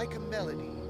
like a melody.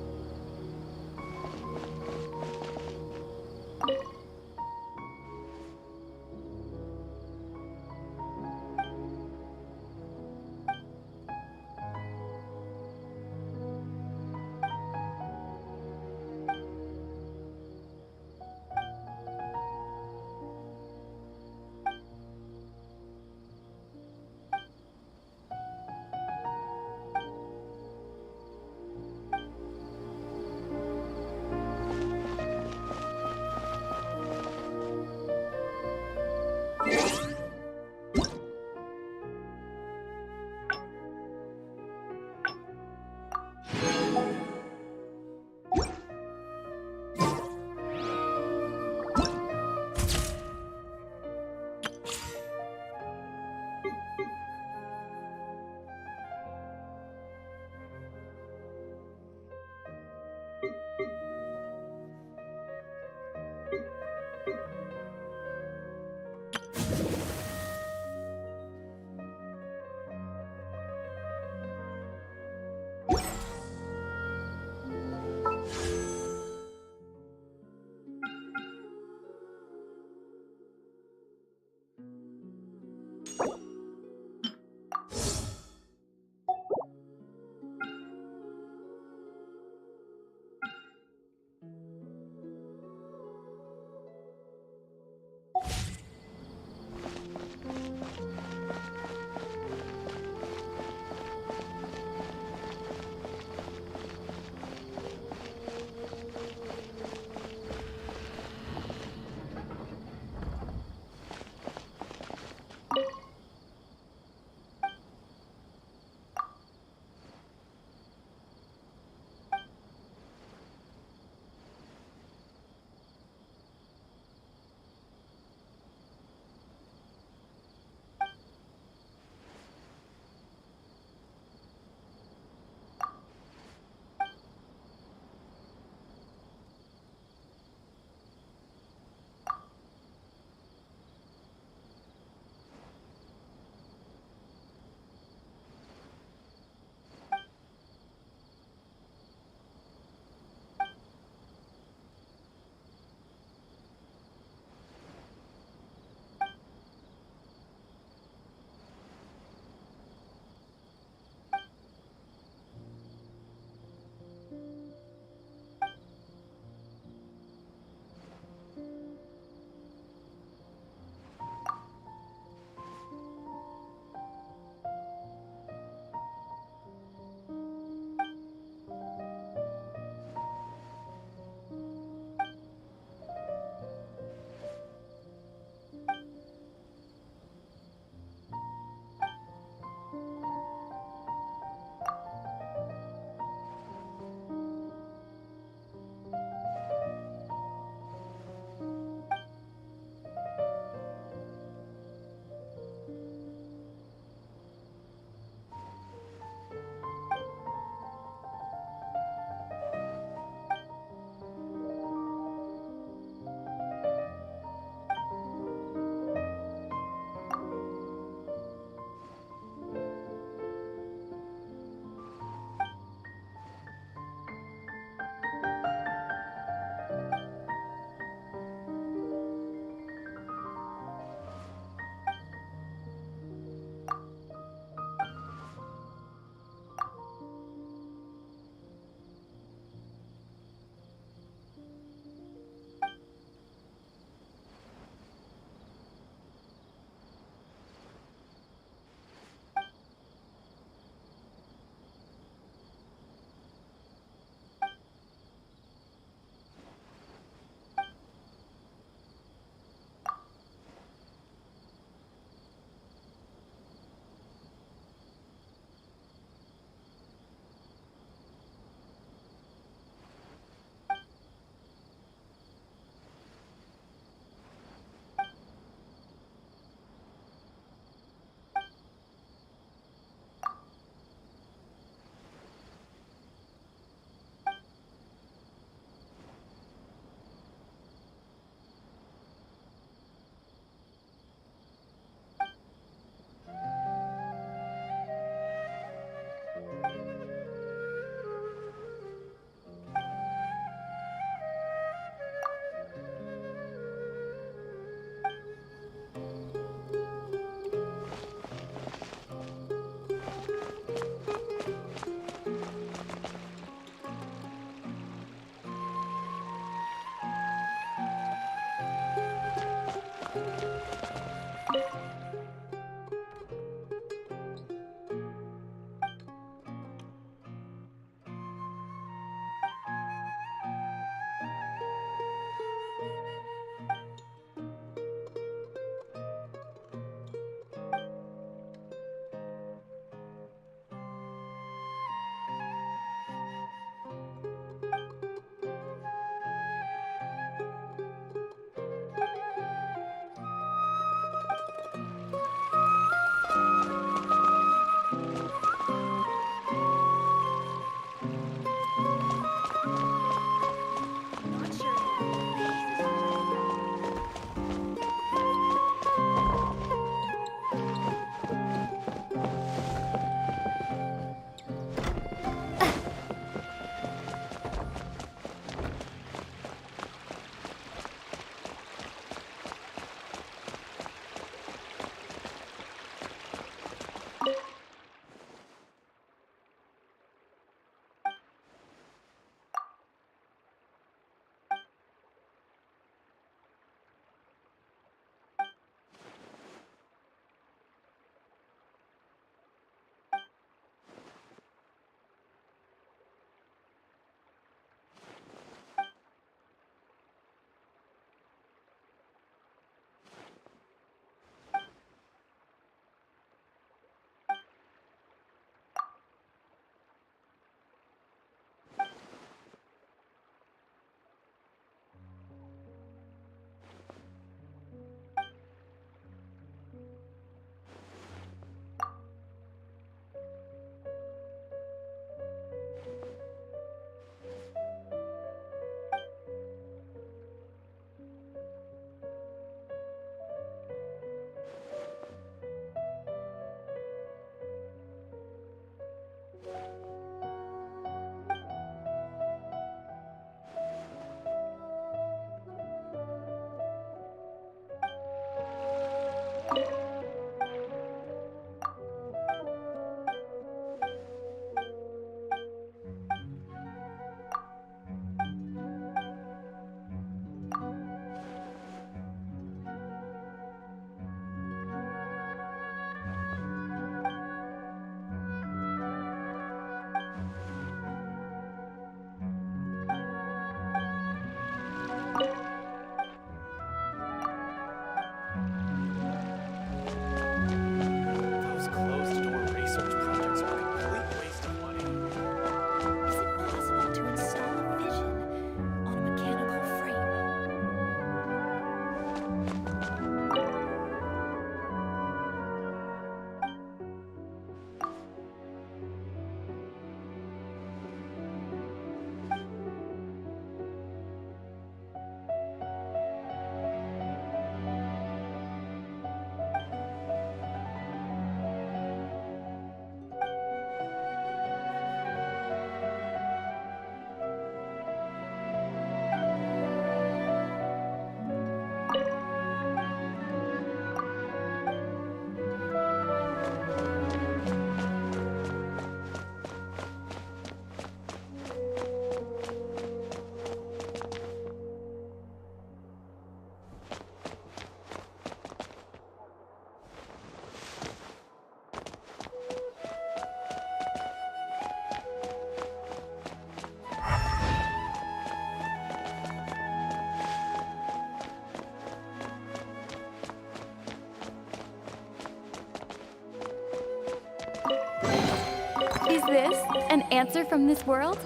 this an answer from this world?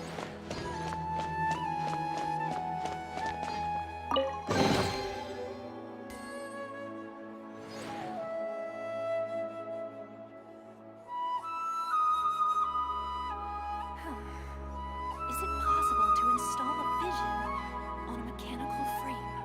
Is it possible to install a vision on a mechanical frame?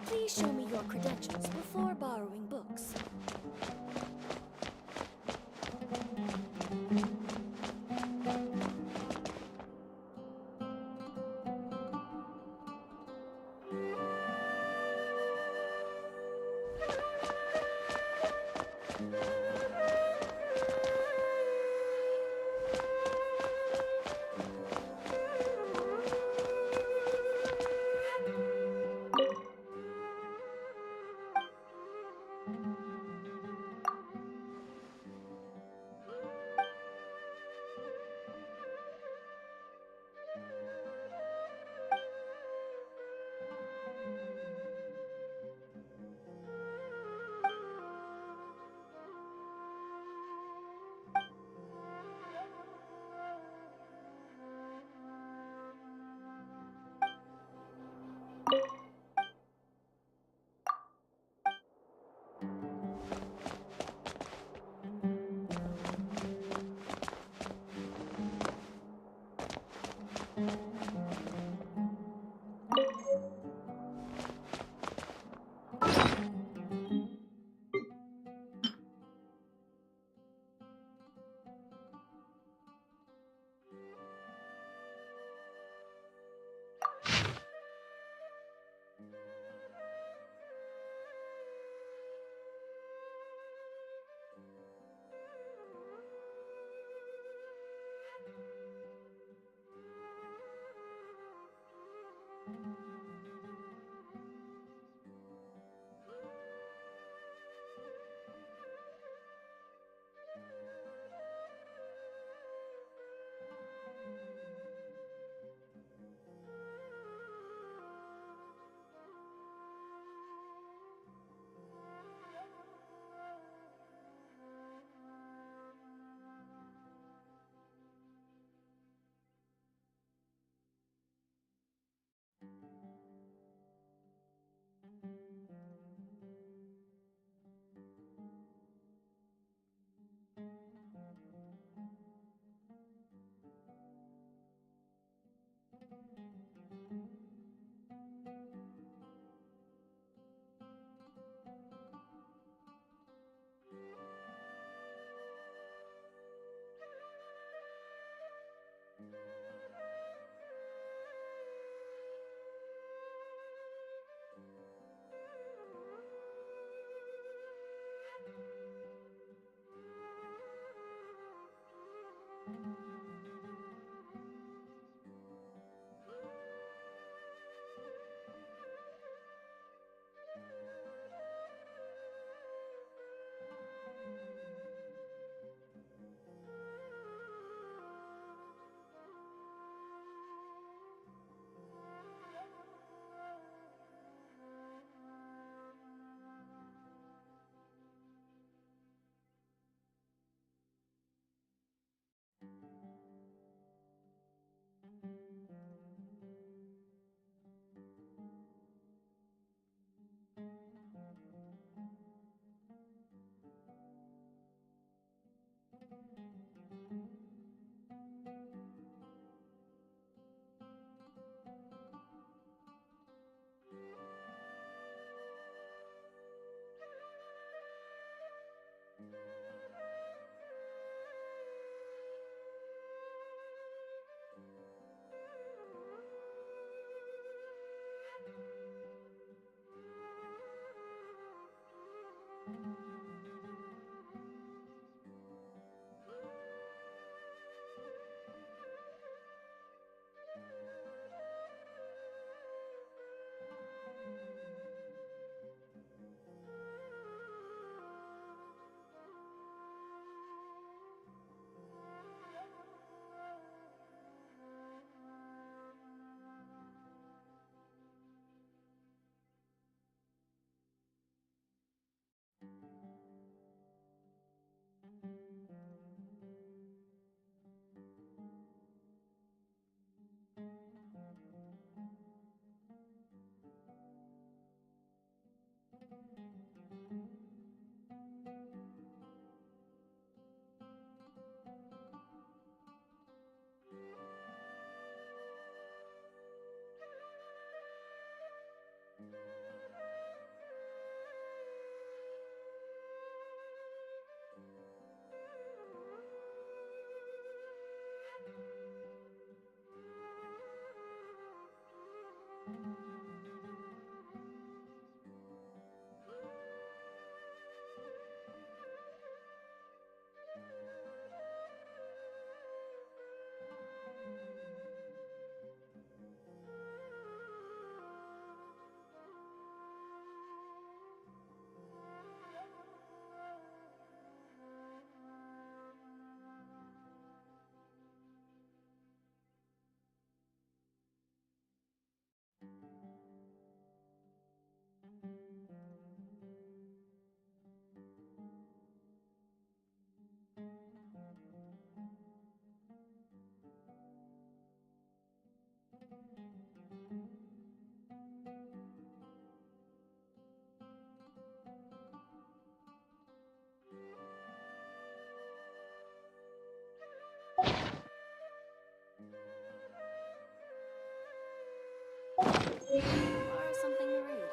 Please show me your credentials before borrowing books. Or something to read.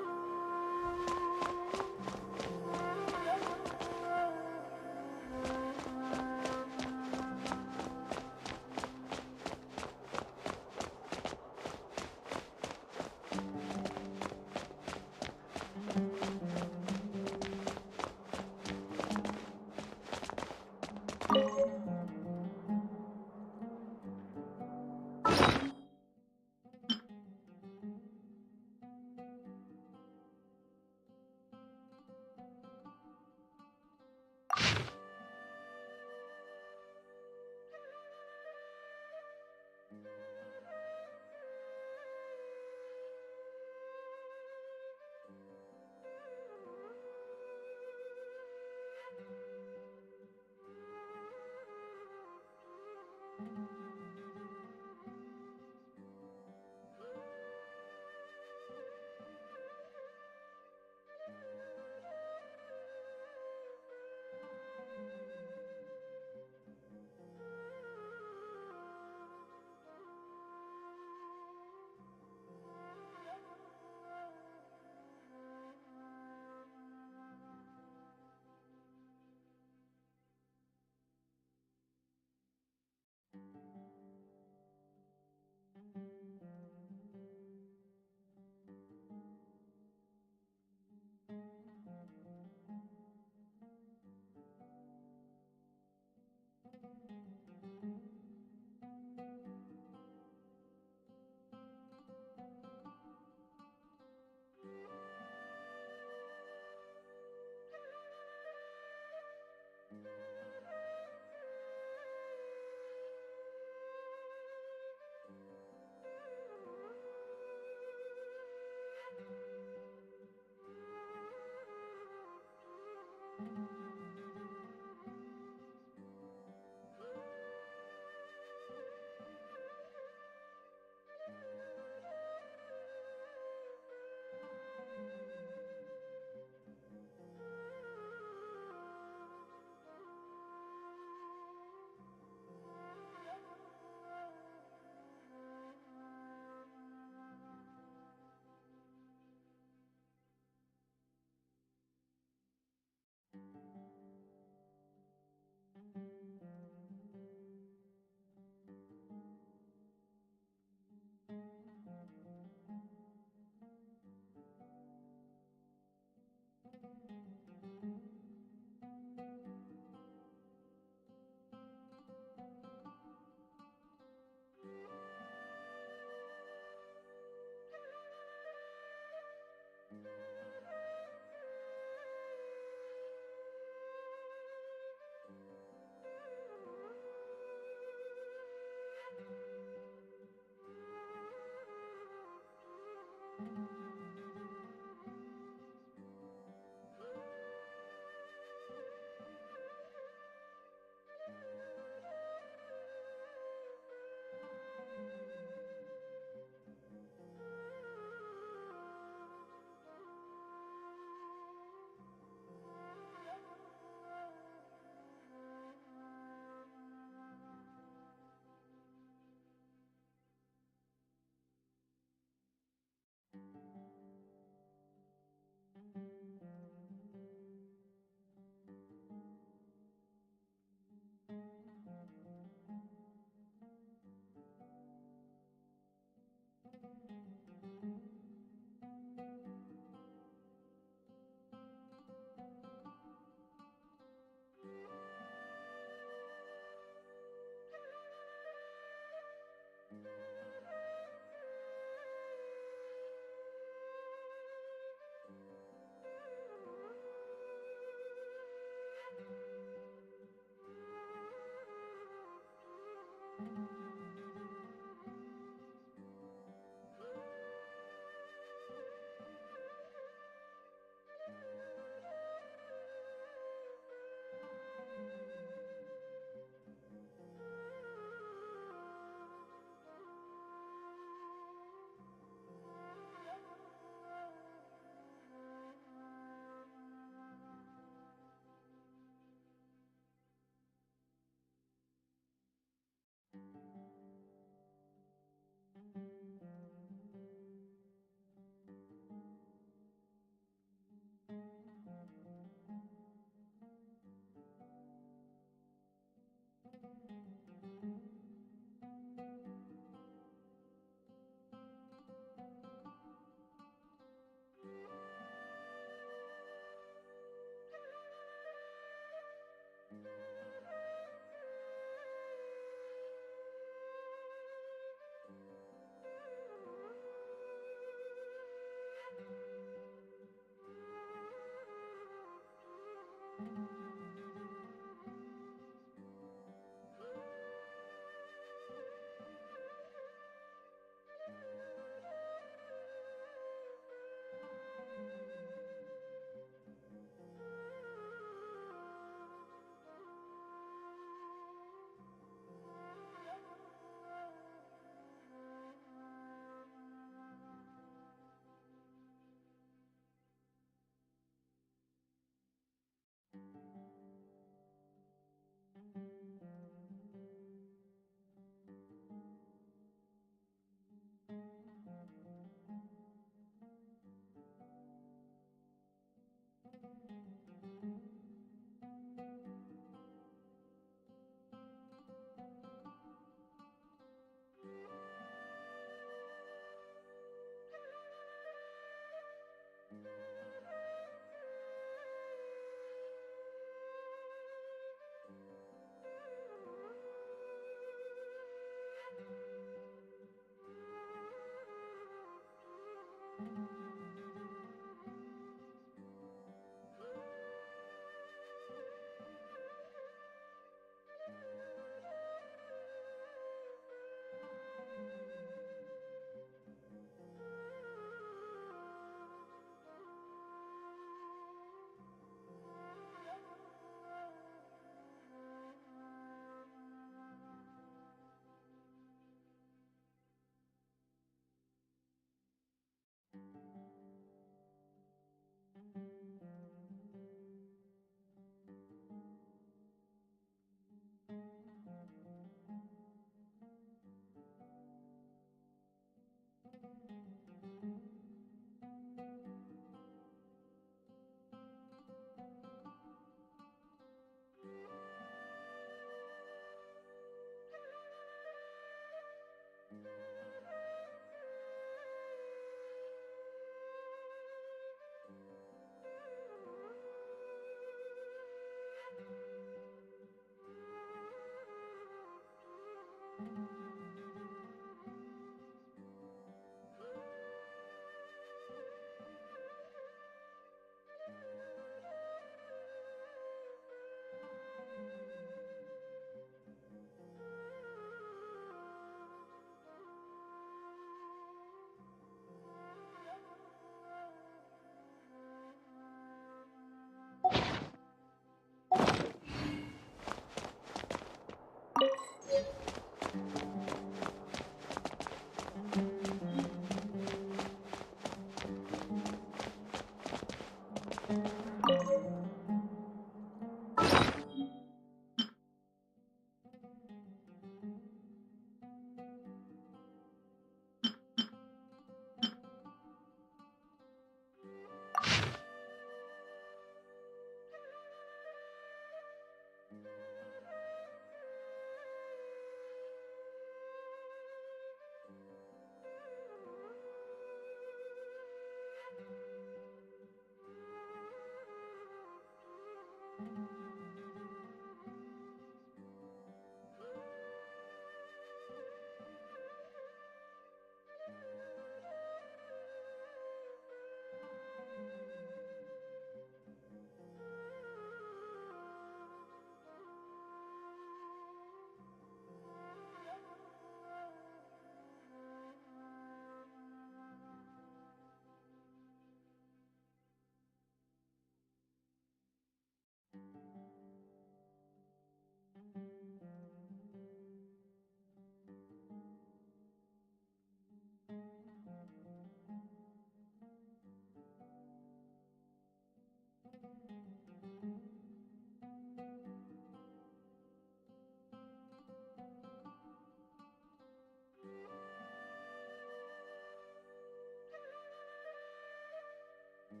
There's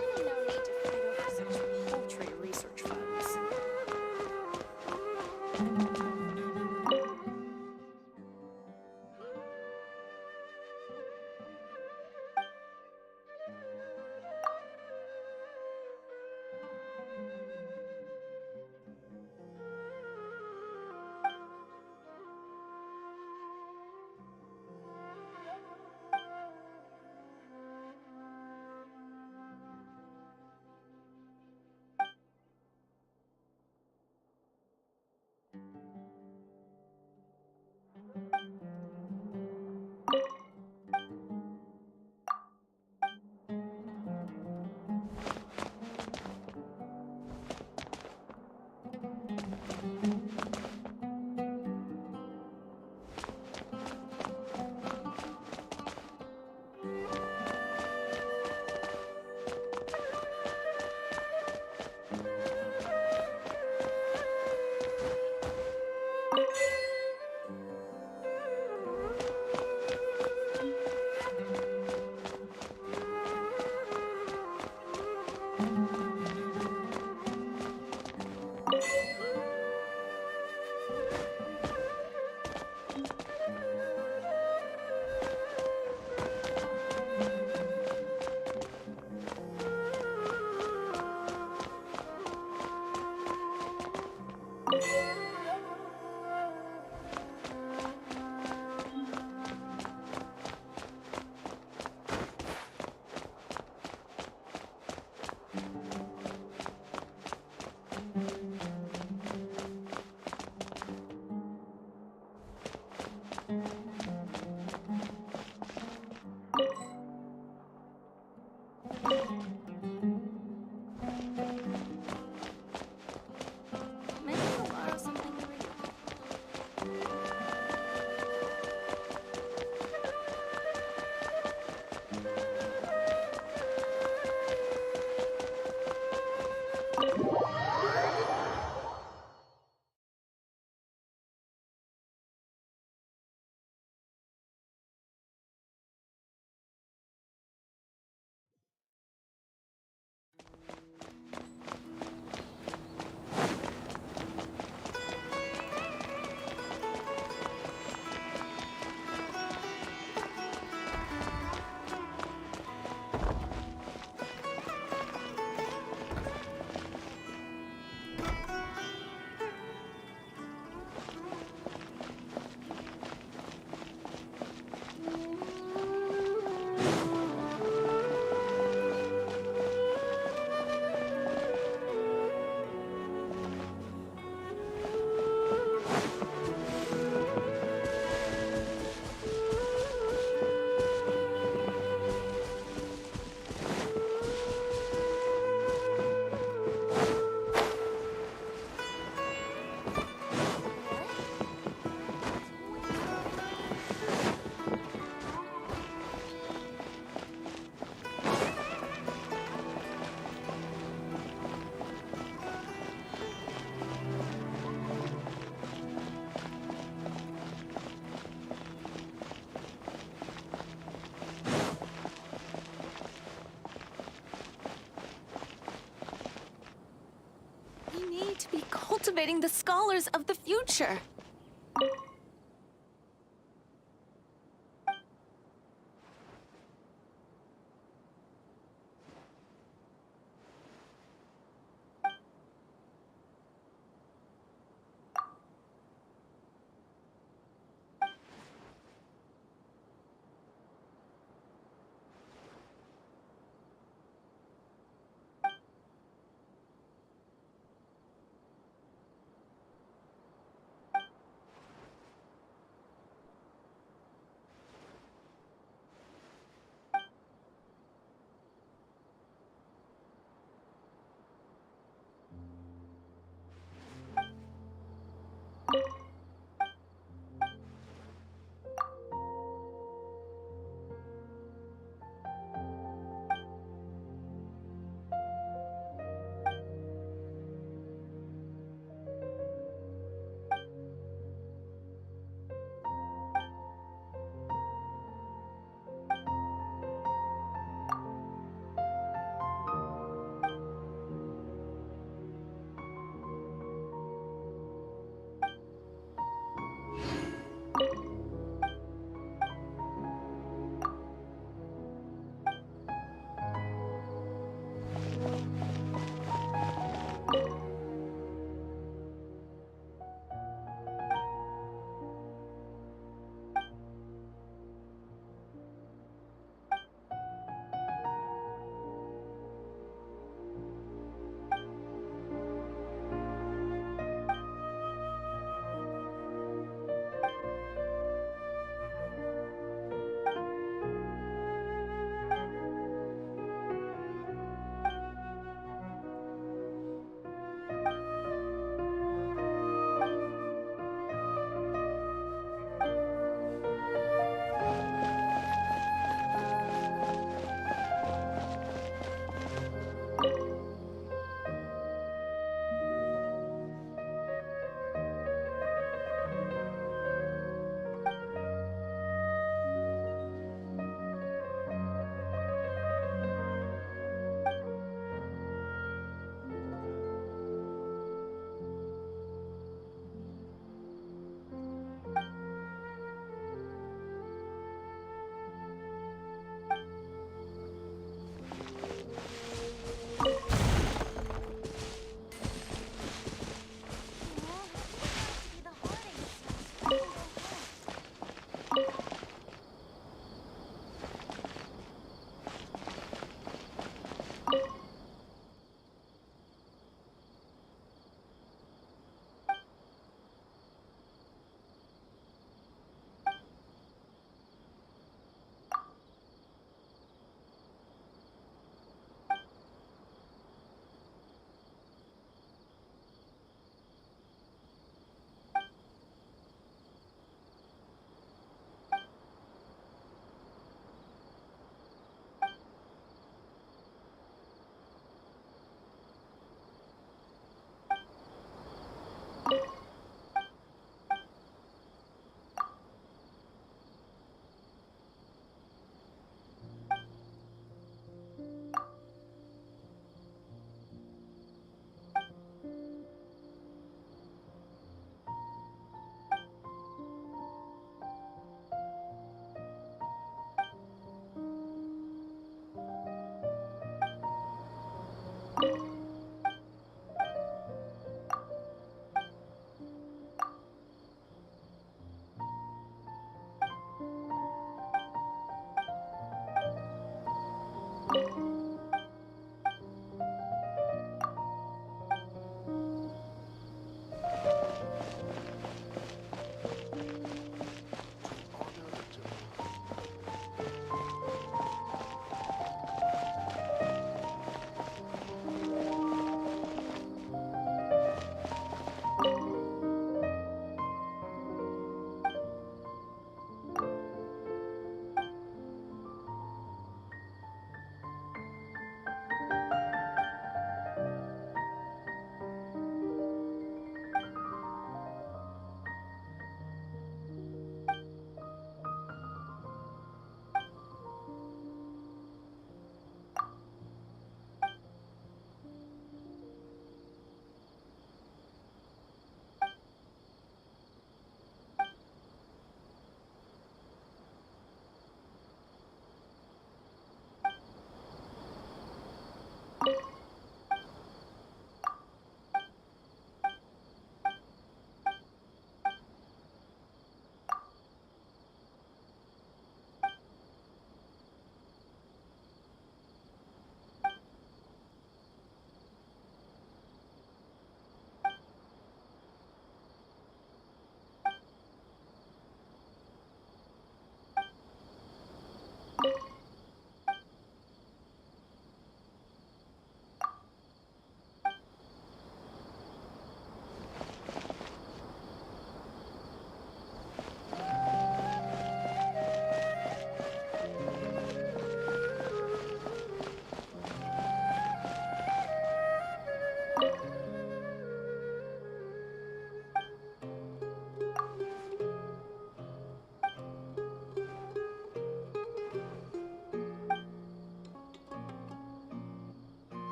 really no need to fight over such paltry research funds. Maybe I'll borrow something to read. We need to be cultivating the scholars of the future.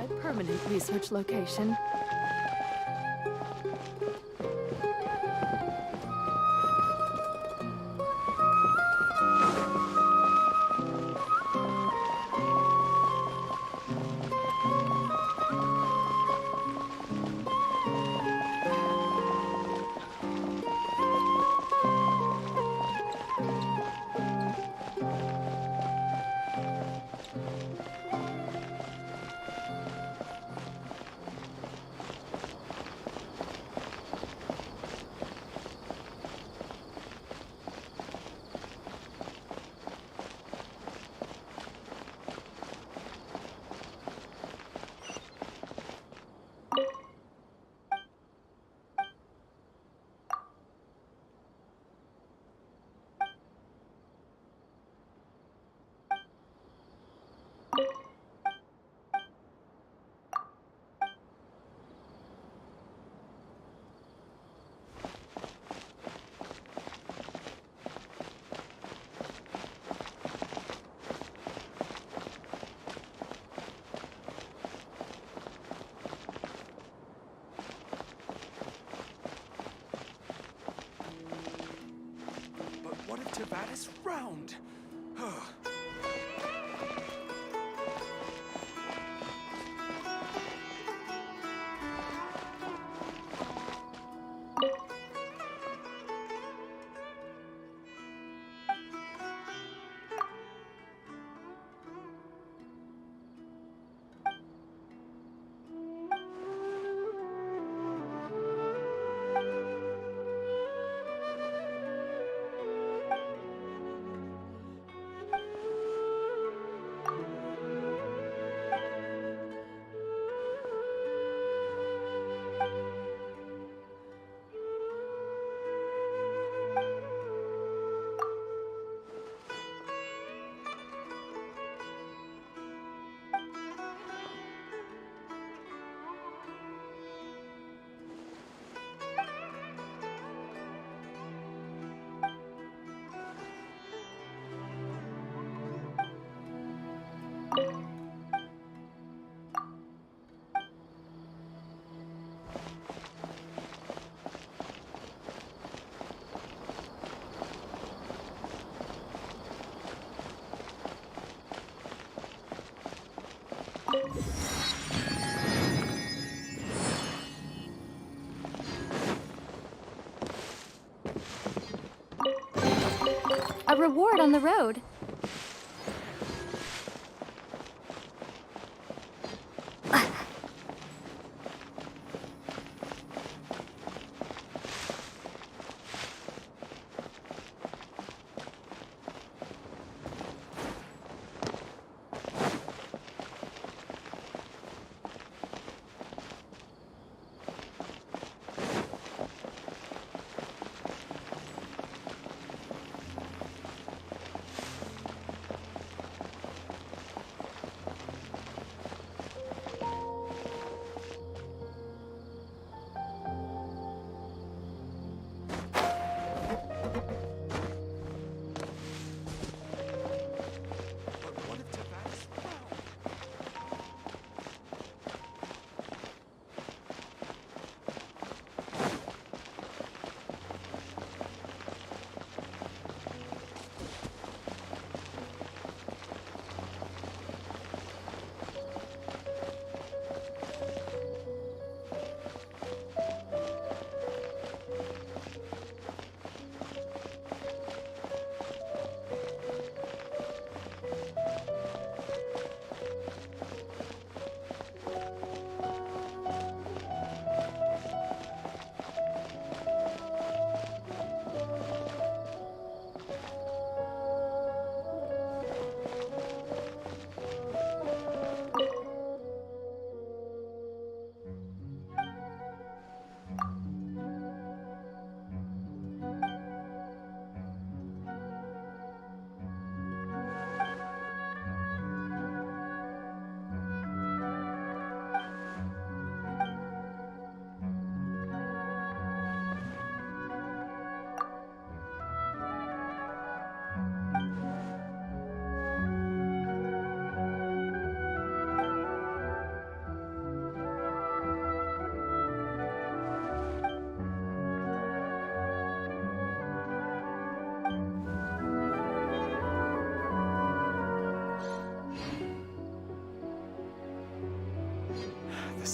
my permanent research location. What if Tivat is round? A reward on the road.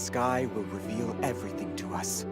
sky will reveal everything to us.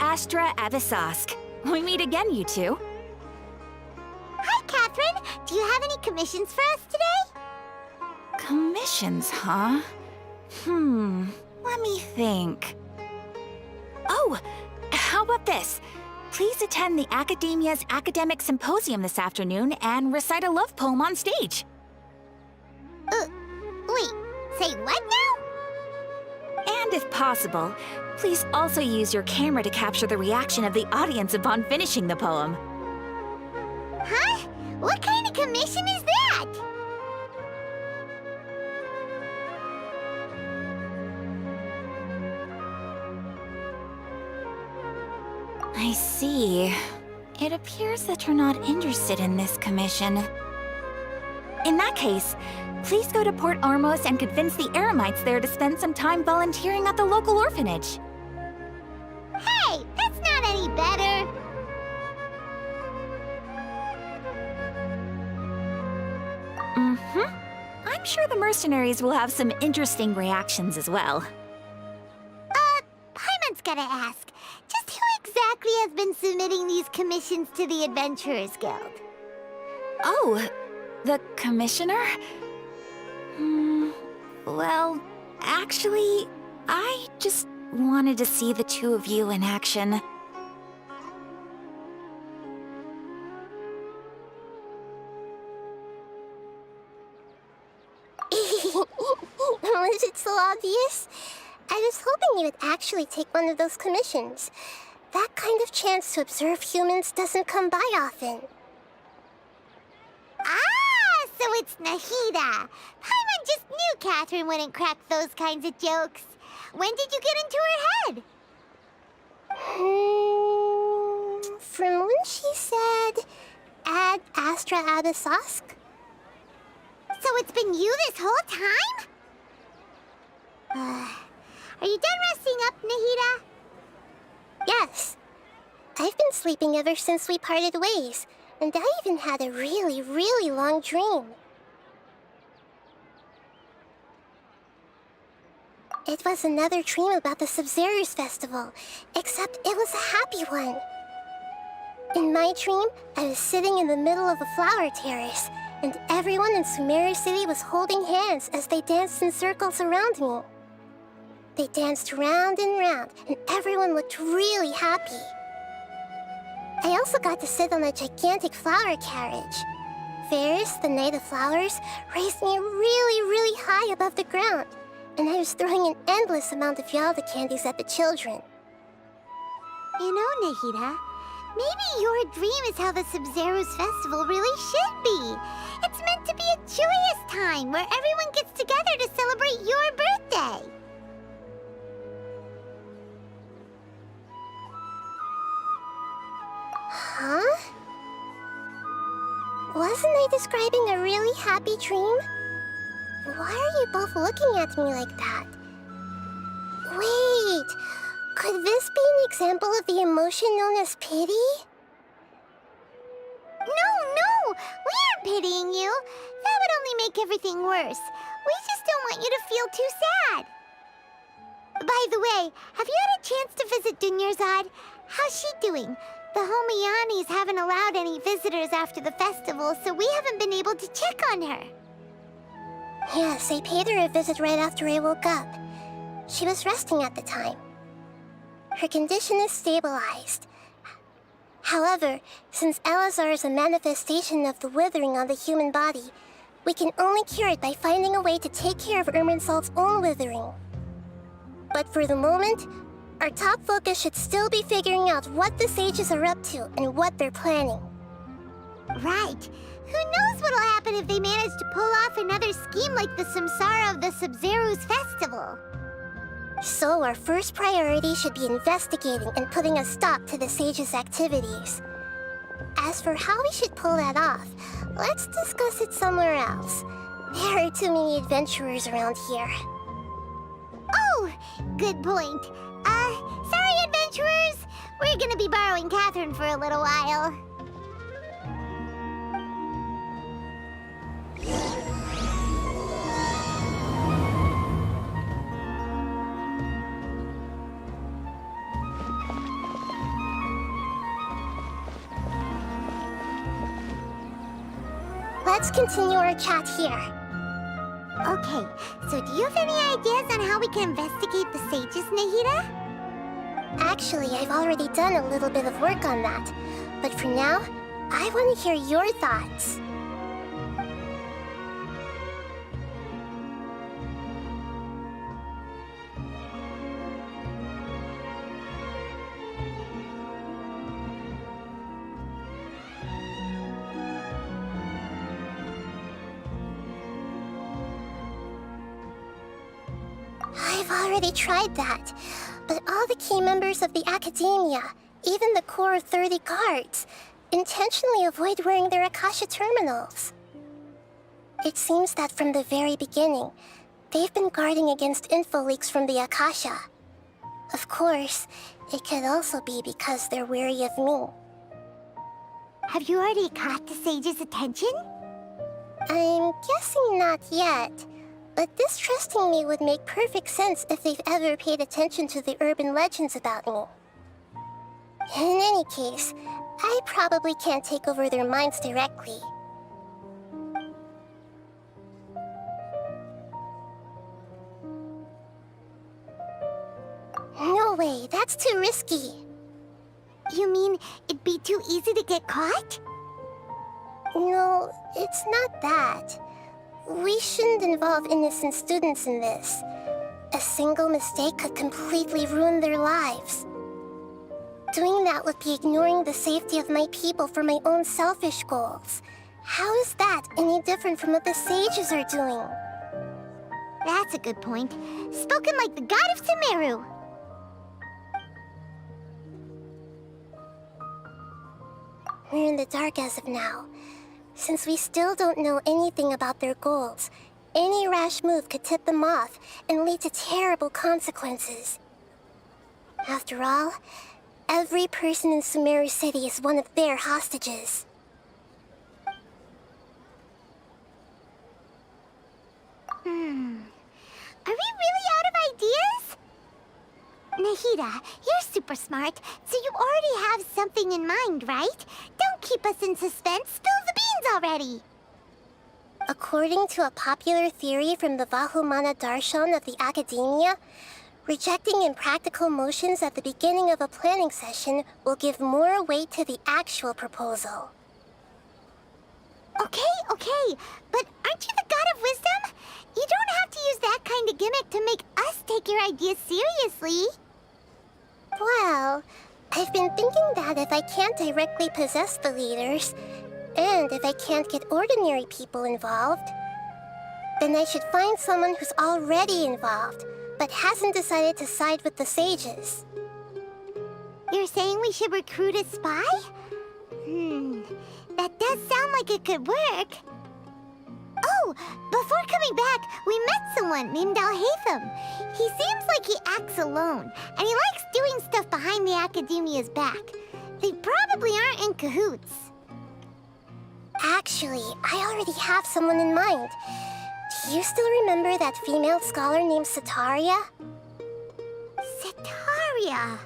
Astra Abyssosque. We meet again, you two. Hi, Catherine. Do you have any commissions for us today? Commissions, huh? Let me think. Oh, how about this? Please attend the Academia's Academic Symposium this afternoon and recite a love poem on stage. Wait, say what now? And if possible, please also use your camera to capture the reaction of the audience upon finishing the poem. Huh? What kind of commission is that? I see. It appears that you're not interested in this commission. In that case, please go to Port Ormos and convince the Eremites there to spend some time volunteering at the local orphanage. Hey, that's not any better. I'm sure the mercenaries will have some interesting reactions as well. Paimon's gotta ask. Just who exactly has been submitting these commissions to the Adventurers Guild? Oh, the commissioner? Well, actually, I just wanted to see the two of you in action. Was it so obvious? I was hoping you would actually take one of those commissions. That kind of chance to observe humans doesn't come by often. Ah, so it's Nahida. Paimon just knew Catherine wouldn't crack those kinds of jokes. When did you get into her head? From when she said, Ad Astra Abyssosque? So it's been you this whole time? Are you done resting up, Nahida? Yes. I've been sleeping ever since we parted ways, and I even had a really, really long dream. It was another dream about the Sub-Zero's festival, except it was a happy one. In my dream, I was sitting in the middle of a flower terrace, and everyone in Sumeru City was holding hands as they danced in circles around me. They danced round and round, and everyone looked really happy. I also got to sit on a gigantic flower carriage. Ferris, the Knight of Flowers, raised me really, really high above the ground, and I was throwing an endless amount of Yalda candies at the children. You know, Nahida, maybe your dream is how the Sub-Zero's festival really should be. It's meant to be a joyous time where everyone gets together to celebrate your birthday. Huh? Wasn't I describing a really happy dream? Why are you both looking at me like that? Wait, could this be an example of the emotion known as pity? No, we aren't pitying you. That would only make everything worse. We just don't want you to feel too sad. By the way, have you had a chance to visit Dunyarzad? How's she doing? The Homiyanis haven't allowed any visitors after the festival, so we haven't been able to check on her. Yes, I paid her a visit right after I woke up. She was resting at the time. Her condition is stabilized. However, since Elazar is a manifestation of the withering on the human body, we can only cure it by finding a way to take care of Irminsul's own withering. But for the moment, our top focus should still be figuring out what the sages are up to and what they're planning. Right. Who knows what'll happen if they manage to pull off another scheme like the Samsara of the Sub-Zero's festival. So our first priority should be investigating and putting a stop to the sages' activities. As for how we should pull that off, let's discuss it somewhere else. There are too many adventurers around here. Oh, good point. Sorry, adventurers! We're gonna be borrowing Catherine for a little while. let's continue our chat here. Okay, so do you have any ideas on how we can investigate the sages, Nahida? Actually, I've already done a little bit of work on that. But for now, I want to hear your thoughts. I've already tried that, but all the key members of the Academia, even the core 30 guards, intentionally avoid wearing their Akasha terminals. It seems that from the very beginning, they've been guarding against info leaks from the Akasha. Of course, it could also be because they're wary of me. Have you already caught the sage's attention? I'm guessing not yet. But distrusting me would make perfect sense if they've ever paid attention to the urban legends about me. In any case, I probably can't take over their minds directly. No way, that's too risky. You mean it'd be too easy to get caught? No, it's not that. We shouldn't involve innocent students in this. A single mistake could completely ruin their lives. Doing that would be ignoring the safety of my people for my own selfish goals. How is that any different from what the sages are doing? That's a good point. Spoken like the god of Sumeru. We're in the dark as of now. Since we still don't know anything about their goals, any rash move could tip them off and lead to terrible consequences. After all, every person in Sumeru City is one of their hostages. Are we really out of ideas? Nahida, you're super smart, so you already have something in mind, right? Don't keep us in suspense. Spill the beans already! According to a popular theory from the Vahumana Darshan of the Academia, rejecting impractical motions at the beginning of a planning session will give more weight to the actual proposal. Okay, but aren't you the god of wisdom? You don't have to use that kind of gimmick to make us take your ideas seriously. Well, I've been thinking that if I can't directly possess the leaders, and if I can't get ordinary people involved, then I should find someone who's already involved, but hasn't decided to side with the sages. You're saying we should recruit a spy? That does sound like it could work. Oh, before coming back, we met someone named Alhaitham. He seems like he acts alone, and he likes doing stuff behind the Academia's back. They probably aren't in cahoots. Actually, I already have someone in mind. Do you still remember that female scholar named Setaria? Setaria?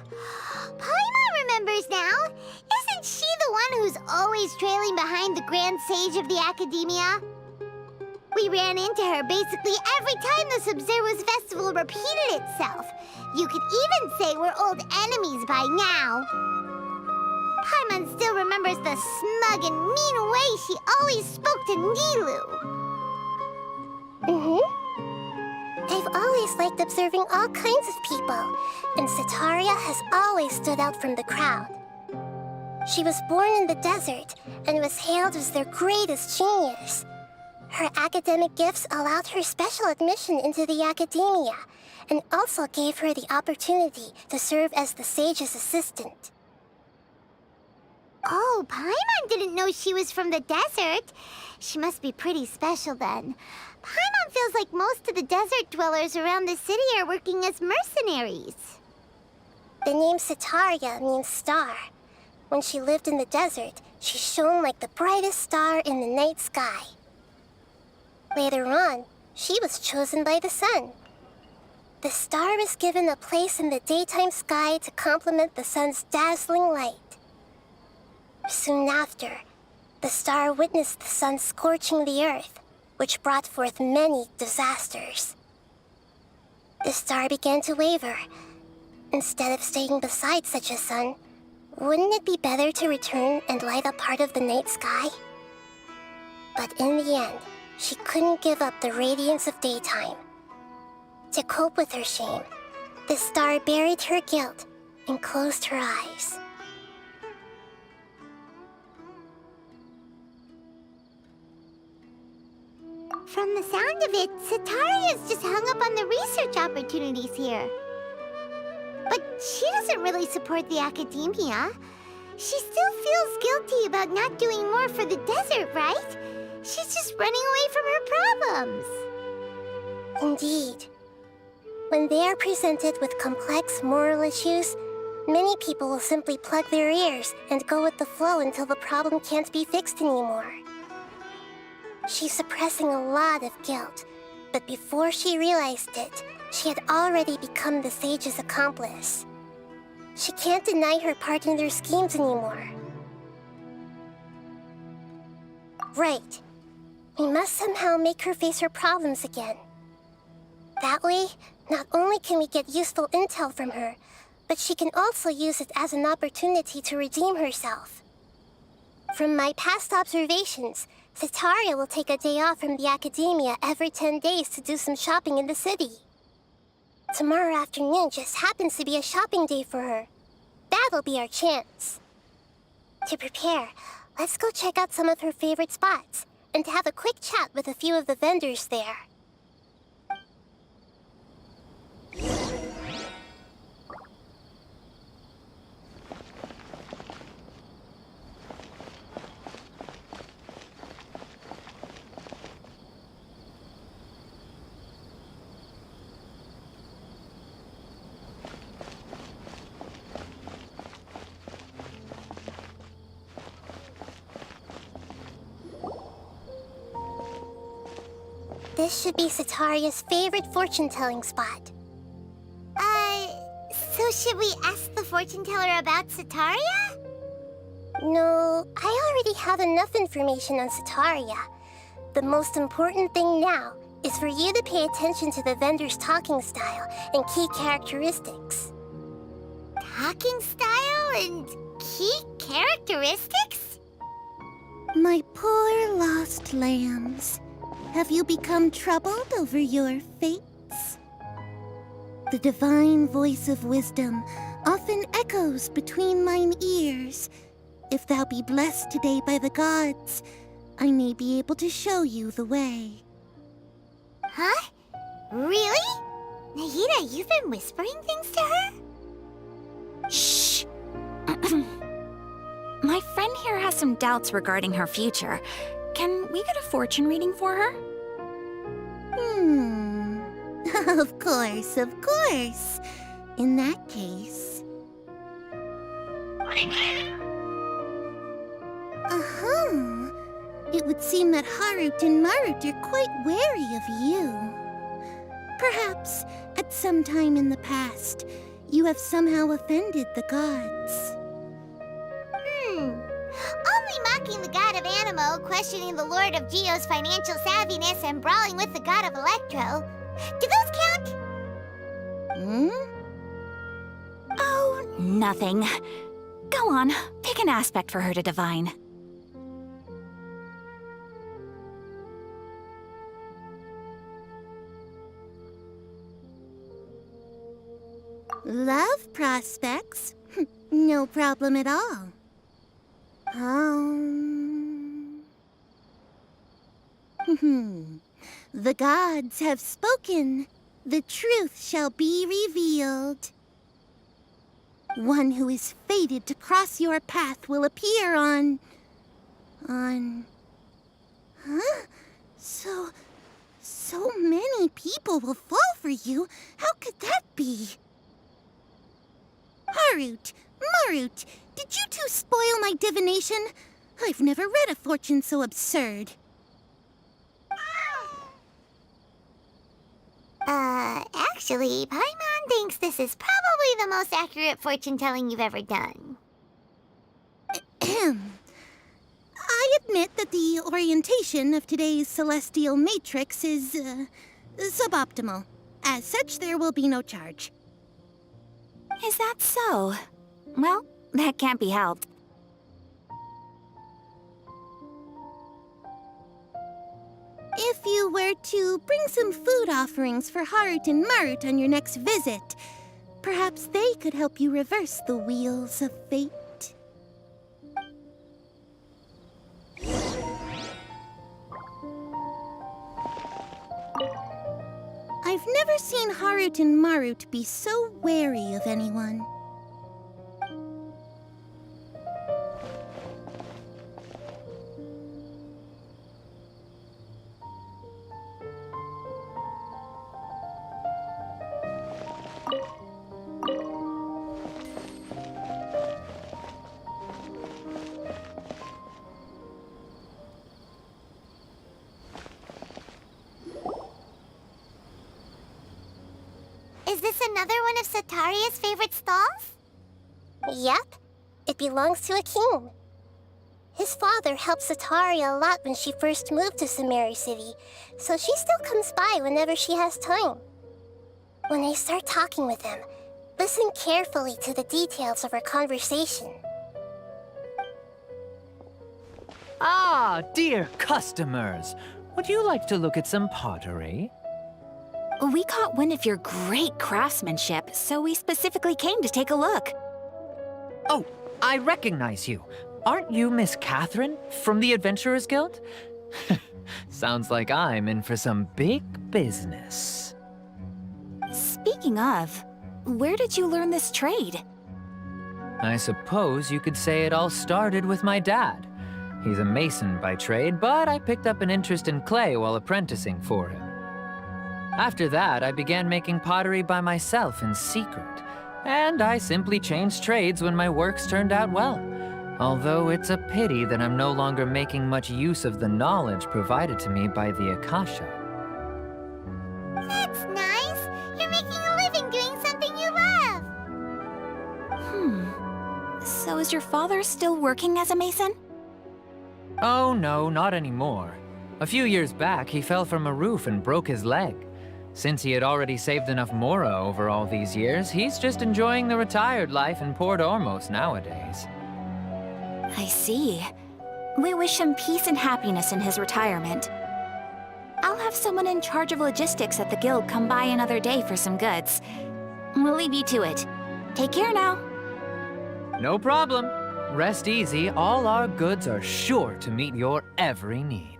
Paimon remembers now. Isn't she the one who's always trailing behind the Grand Sage of the Academia? We ran into her basically every time the Sub-Zero's festival repeated itself. You could even say we're old enemies by now. Paimon still remembers the smug and mean way she always spoke to Nilou. I've always liked observing all kinds of people, and Setaria has always stood out from the crowd. She was born in the desert and was hailed as their greatest genius. Her academic gifts allowed her special admission into the Academia, and also gave her the opportunity to serve as the sage's assistant. Oh, Paimon didn't know she was from the desert. She must be pretty special then. Paimon feels like most of the desert dwellers around the city are working as mercenaries. The name Setaria means star. When she lived in the desert, she shone like the brightest star in the night sky. Later on, she was chosen by the sun. The star was given a place in the daytime sky to complement the sun's dazzling light. Soon after, the star witnessed the sun scorching the earth, which brought forth many disasters. The star began to waver. Instead of staying beside such a sun, wouldn't it be better to return and light up part of the night sky? But in the end, she couldn't give up the radiance of daytime. To cope with her shame, the star buried her guilt and closed her eyes. From the sound of it, Sataria's just hung up on the research opportunities here. But she doesn't really support the academia. She still feels guilty about not doing more for the desert, right? She's just running away from her problems. Indeed. When they are presented with complex moral issues, many people will simply plug their ears and go with the flow until the problem can't be fixed anymore. She's suppressing a lot of guilt, but before she realized it, she had already become the sage's accomplice. She can't deny her part in their schemes anymore. Right. We must somehow make her face her problems again. That way, not only can we get useful intel from her, but she can also use it as an opportunity to redeem herself. From my past observations, Sataria will take a day off from the academia every 10 days to do some shopping in the city. Tomorrow afternoon just happens to be a shopping day for her. That'll be our chance. To prepare, let's go check out some of her favorite spots and have a quick chat with a few of the vendors there. This should be Sataria's favorite fortune-telling spot. So should we ask the fortune teller about Sataria? No, I already have enough information on Sataria. The most important thing now is for you to pay attention to the vendor's talking style and key characteristics. Talking style and key characteristics? My poor lost lambs. Have you become troubled over your fates? The divine voice of wisdom often echoes between mine ears. If thou be blessed today by the gods, I may be able to show you the way. Huh? Really? Nahida, you've been whispering things to her? Shh! My friend here has some doubts regarding her future. Can we get a fortune reading for her? Of course, of course. In that case... It would seem that Harut and Marut are quite wary of you. Perhaps, at some time in the past, you have somehow offended the gods. Only mocking the god of Animo, questioning the lord of Geo's financial savviness, and brawling with the god of Electro. Do those count? Oh, nothing. Go on, pick an aspect for her to divine. Love prospects? No problem at all. The gods have spoken. The truth shall be revealed. One who is fated to cross your path will appear on... Huh? So many people will fall for you. How could that be? Harut, Marut, did you two spoil my divination? I've never read a fortune so absurd. Actually, Paimon thinks this is probably the most accurate fortune-telling you've ever done. I admit admit that the orientation of today's celestial matrix is, suboptimal. As such, there will be no charge. Is that so? Well, that can't be helped. If you were to bring some food offerings for Harut and Marut on your next visit, perhaps they could help you reverse the wheels of fate. I've never seen Harut and Marut be so wary of anyone. Is this another one of Sataria's favorite stalls? Yep. It belongs to a king. His father helped Sataria a lot when she first moved to Samari City, so she still comes by whenever she has time. When I start talking with him, listen carefully to the details of our conversation. Ah, dear customers! Would you like to look at some pottery? We caught wind of your great craftsmanship, so we specifically came to take a look. Oh, I recognize you. Aren't you Miss Catherine from the Adventurers Guild? Sounds like I'm in for some big business. Speaking of, where did you learn this trade? I suppose you could say it all started with my dad. He's a mason by trade, but I picked up an interest in clay while apprenticing for him. After that, I began making pottery by myself in secret, and I simply changed trades when my works turned out well. Although it's a pity that I'm no longer making much use of the knowledge provided to me by the Akasha. That's nice. You're making a living doing something you love. So is your father still working as a mason? Oh no, not anymore. A few years back, he fell from a roof and broke his leg. Since he had already saved enough Mora over all these years, he's just enjoying the retired life in Port Ormos nowadays. I see. We wish him peace and happiness in his retirement. I'll have someone in charge of logistics at the guild come by another day for some goods. We'll leave you to it. Take care now. No problem. Rest easy, all our goods are sure to meet your every need.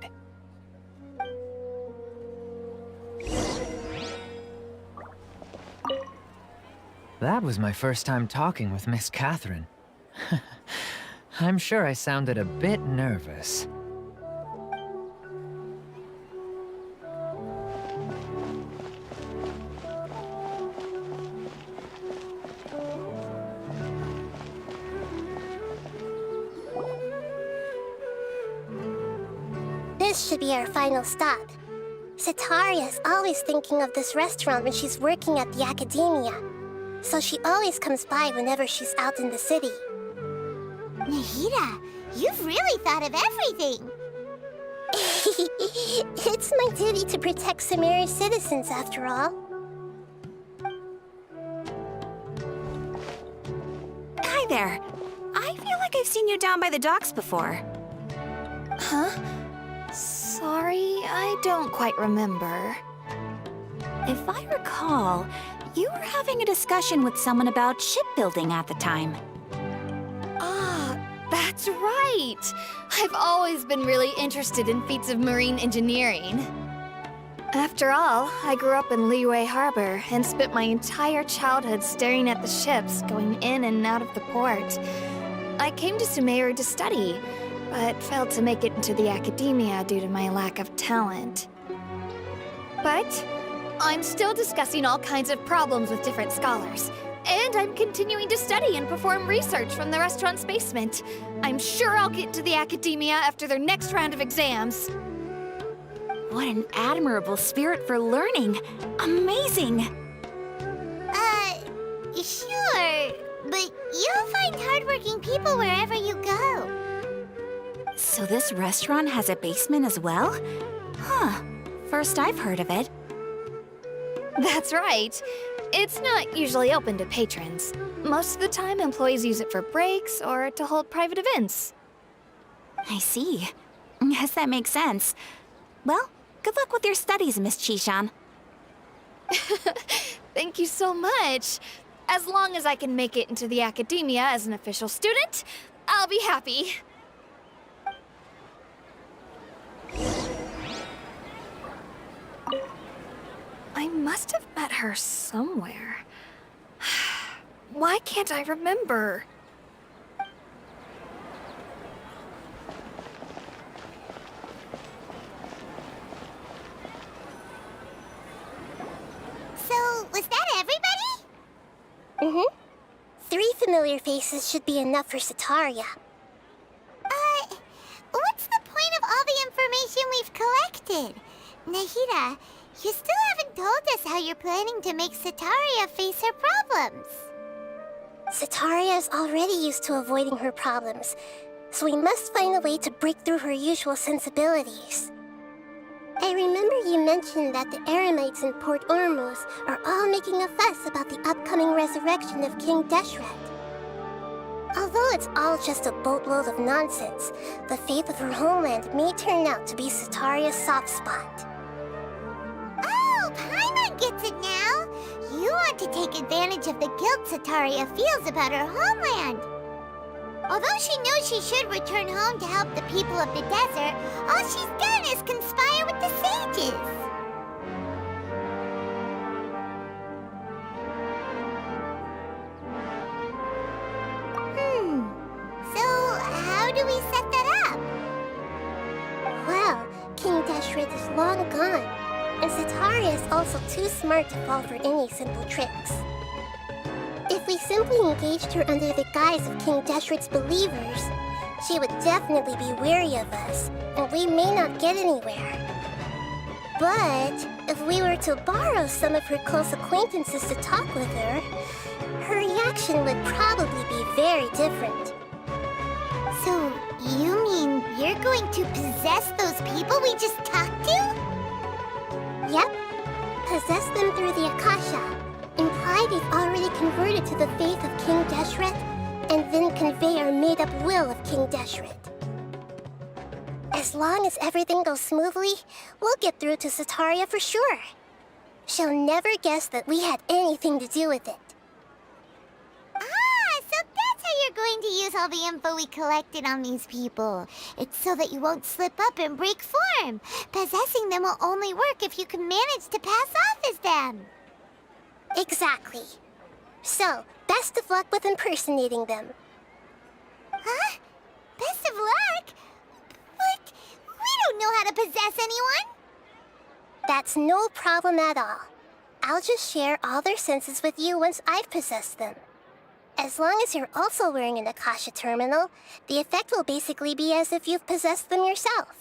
That was my first time talking with Miss Catherine. I'm sure I sounded a bit nervous. This should be our final stop. Sataria is always thinking of this restaurant when she's working at the academia, so she always comes by whenever she's out in the city. Nahida, you've really thought of everything. It's my duty to protect Samari's citizens, after all. Hi there. I feel like I've seen you down by the docks before. Huh? Sorry, I don't quite remember. If I recall, you were having a discussion with someone about shipbuilding at the time. Ah, that's right! I've always been really interested in feats of marine engineering. After all, I grew up in Liyue Harbor and spent my entire childhood staring at the ships going in and out of the port. I came to Sumeru to study, but failed to make it into the academia due to my lack of talent. But I'm still discussing all kinds of problems with different scholars, and I'm continuing to study and perform research from the restaurant's basement. I'm sure I'll get to the academia after their next round of exams. What an admirable spirit for learning. Amazing! Sure, but you'll find hardworking people wherever you go. So this restaurant has a basement as well? Huh. First I've heard of it. That's right. It's not usually open to patrons. Most of the time, employees use it for breaks or to hold private events. I see. Guess that makes sense. Well, good luck with your studies, Miss Chishan. Thank you so much. As long as I can make it into the academia as an official student, I'll be happy. I must have met her somewhere. Why can't I remember? So, was that everybody? Mm-hmm. 3 familiar faces should be enough for Sataria. What's the point of all the information we've collected? Nahida, you still haven't told us how you're planning to make Sataria face her problems. Sataria is already used to avoiding her problems, so we must find a way to break through her usual sensibilities. I remember you mentioned that the Eremites in Port Ormuz are all making a fuss about the upcoming resurrection of King Deshret. Although it's all just a boatload of nonsense, the fate of her homeland may turn out to be Sataria's soft spot. Oh, Paimon gets it now! You want to take advantage of the guilt Sataria feels about her homeland. Although she knows she should return home to help the people of the desert, all she's done is conspire with the sages. So how do we set that up? Well, King Deshret is long gone, and Sataria is also too smart to fall for any simple tricks. If we simply engaged her under the guise of King Deshret's believers, she would definitely be wary of us, and we may not get anywhere. But if we were to borrow some of her close acquaintances to talk with her, her reaction would probably be very different. So, you mean you're going to possess those people we just talked to? Yep. Possess them through the Akasha. Imply they've already converted to the faith of King Deshret, and then convey our made-up will of King Deshret. As long as everything goes smoothly, we'll get through to Sataria for sure. She'll never guess that we had anything to do with it. So that's how you're going to use all the info we collected on these people. It's so that you won't slip up and break form. Possessing them will only work if you can manage to pass off as them. Exactly. So, best of luck with impersonating them. Huh? Best of luck? But we don't know how to possess anyone. That's no problem at all. I'll just share all their senses with you once I've possessed them. As long as you're also wearing an Akasha terminal, the effect will basically be as if you've possessed them yourself.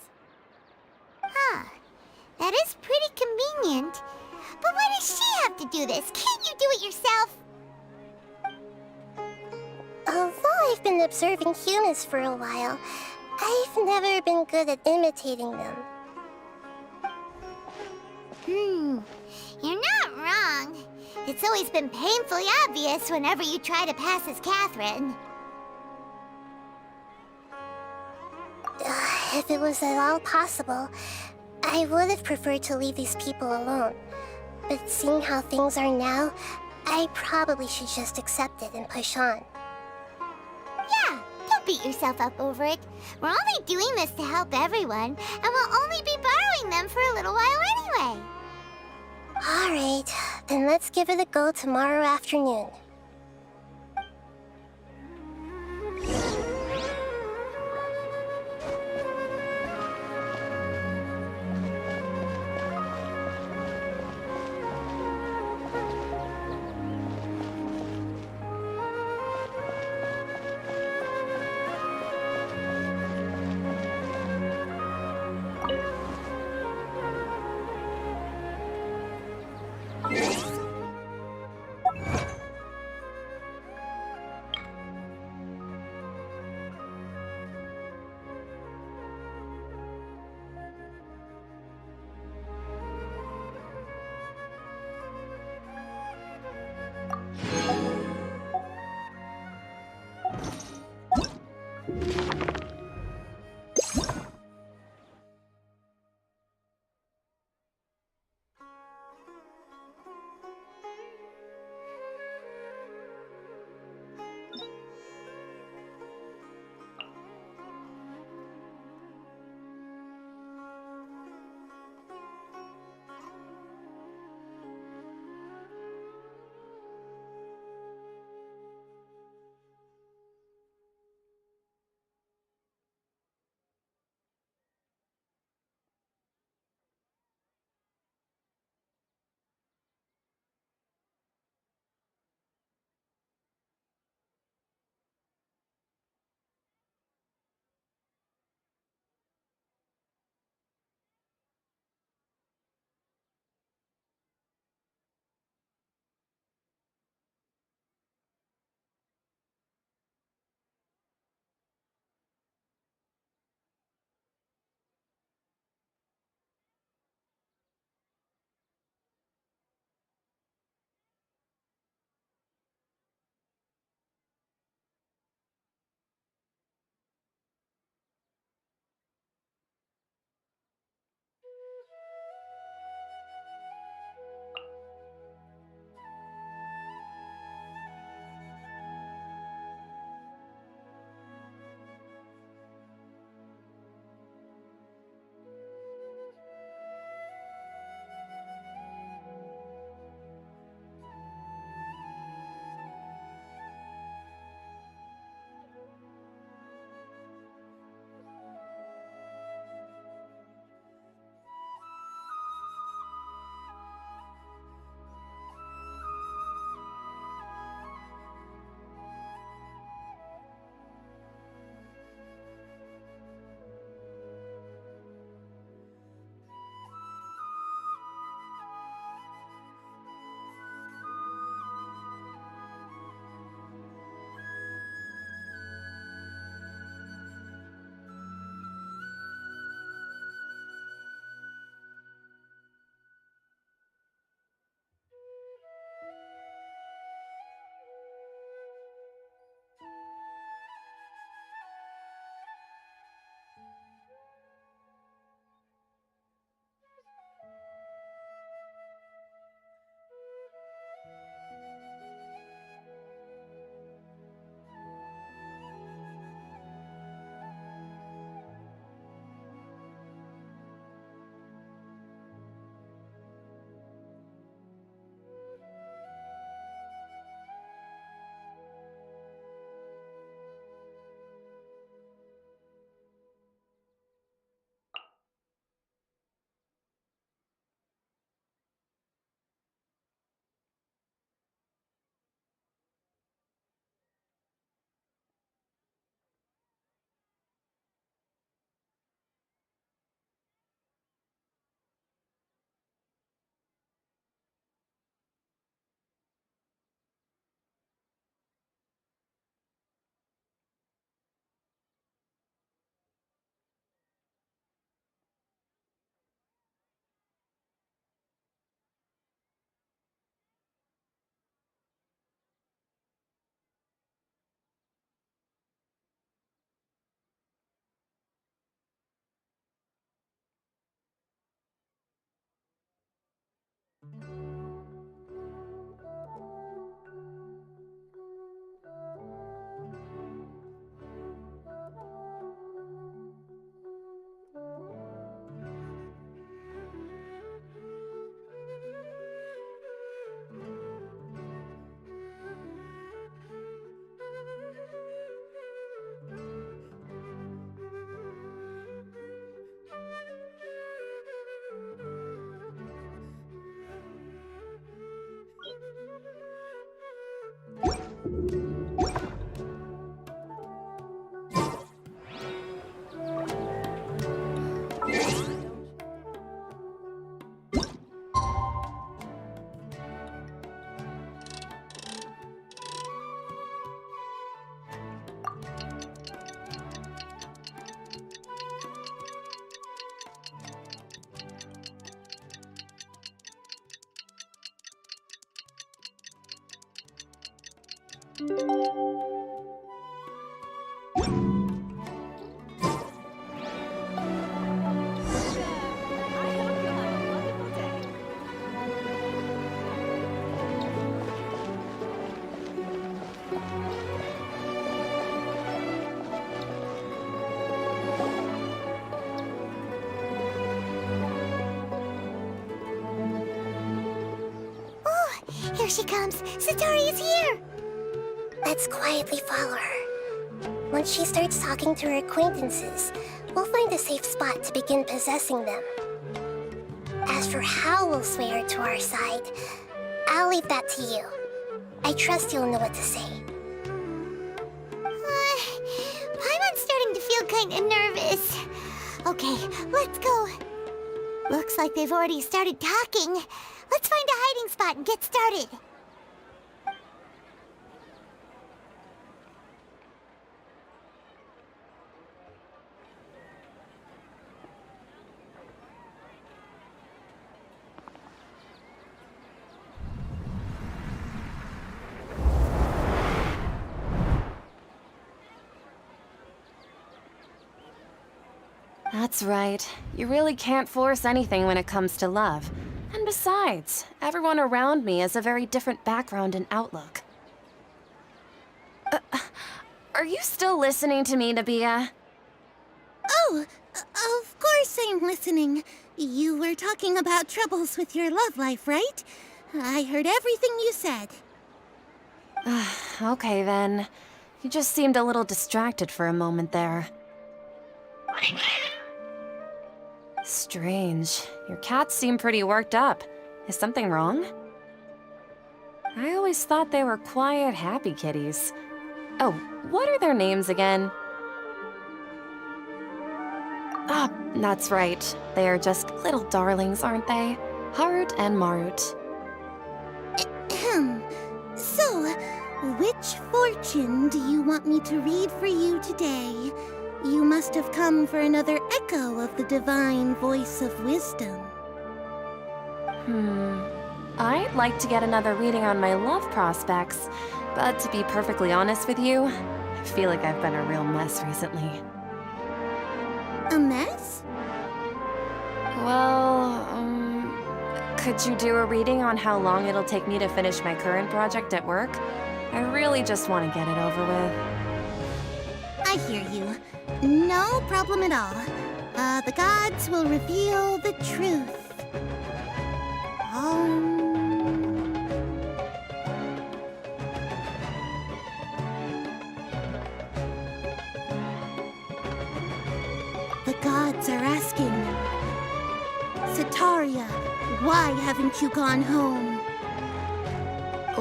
Huh. That is pretty convenient. But why does she have to do this? Can't you do it yourself? Although I've been observing humans for a while, I've never been good at imitating them. You're not wrong. It's always been painfully obvious whenever you try to pass as Catherine. If it was at all possible, I would have preferred to leave these people alone. But seeing how things are now, I probably should just accept it and push on. Yeah, don't beat yourself up over it. We're only doing this to help everyone, and we'll only be borrowing them for a little while anyway. Alright, then let's give it a go tomorrow afternoon. Here she comes! Satori is here! Let's quietly follow her. Once she starts talking to her acquaintances, we'll find a safe spot to begin possessing them. As for how we'll sway her to our side, I'll leave that to you. I trust you'll know what to say. Paimon's starting to feel kinda nervous. Okay, let's go. Looks like they've already started talking. Let's find a hiding spot and get started. That's right. You really can't force anything when it comes to love. And besides, everyone around me has a very different background and outlook. Are you still listening to me, Nabia? Oh, of course I'm listening. You were talking about troubles with your love life, right? I heard everything you said. Okay then. You just seemed a little distracted for a moment there. Strange. Your cats seem pretty worked up. Is something wrong? I always thought they were quiet, happy kitties. Oh, what are their names again? Ah, that's right. They are just little darlings, aren't they? Harut and Marut. So, which fortune do you want me to read for you today? You must have come for another echo of the divine voice of wisdom. I'd like to get another reading on my love prospects, but to be perfectly honest with you, I feel like I've been a real mess recently. A mess? Well, could you do a reading on how long it'll take me to finish my current project at work? I really just want to get it over with. I hear you. No problem at all. The gods will reveal the truth. The gods are asking, Sataria, why haven't you gone home?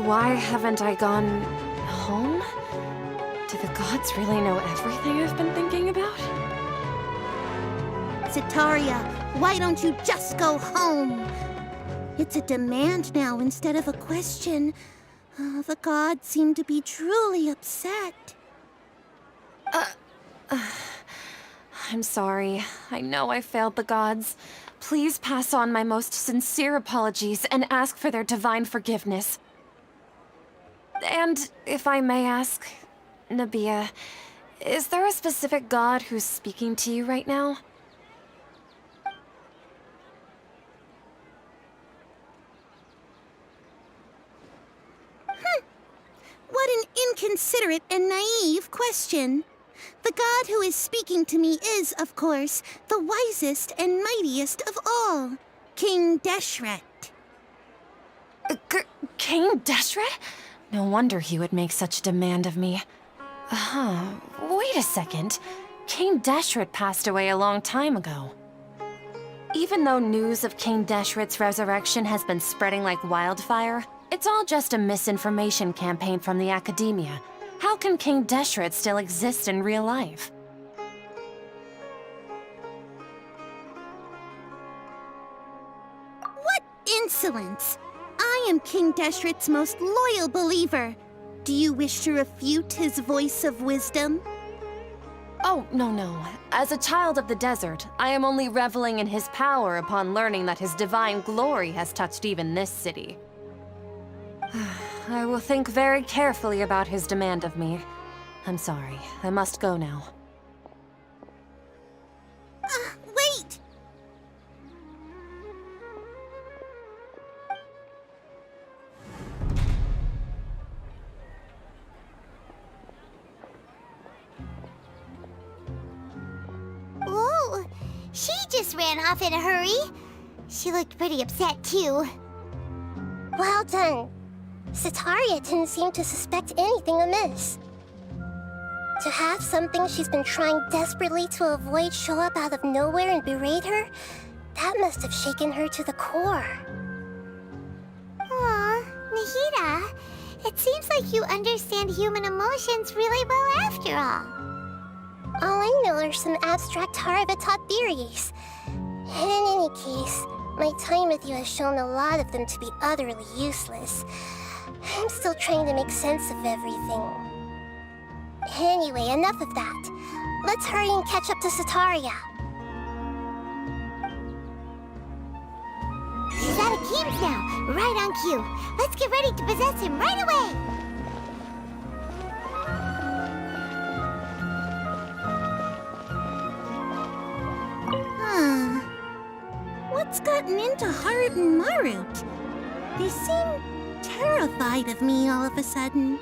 Why haven't I gone home? Do the gods really know everything I've been thinking about? Sataria, why don't you just go home? It's a demand now instead of a question. The gods seem to be truly upset. I'm sorry. I know I failed the gods. Please pass on my most sincere apologies and ask for their divine forgiveness. And if I may ask, Nabia, is there a specific god who's speaking to you right now? What an inconsiderate and naive question. The god who is speaking to me is, of course, the wisest and mightiest of all, King Deshret. King Deshret? No wonder he would make such demand of me. Wait a second. King Deshret passed away a long time ago. Even though news of King Deshret's resurrection has been spreading like wildfire, it's all just a misinformation campaign from the academia. How can King Deshret still exist in real life? What insolence! I am King Deshret's most loyal believer. Do you wish to refute his voice of wisdom? Oh, no. As a child of the desert, I am only reveling in his power upon learning that his divine glory has touched even this city. I will think very carefully about his demand of me. I'm sorry. I must go now. Wait! Whoa! She just ran off in a hurry. She looked pretty upset, too. Well done. Sitaria didn't seem to suspect anything amiss. To have something she's been trying desperately to avoid show up out of nowhere and berate her, that must have shaken her to the core. Aw, Nahida, it seems like you understand human emotions really well after all. All I know are some abstract Harabatot theories. And in any case, my time with you has shown a lot of them to be utterly useless. I'm still trying to make sense of everything. Anyway, enough of that. Let's hurry and catch up to Sitaria. He's at Akeem's now, right on cue. Let's get ready to possess him right away! What's gotten into Haru and Marut? They seem terrified of me all of a sudden.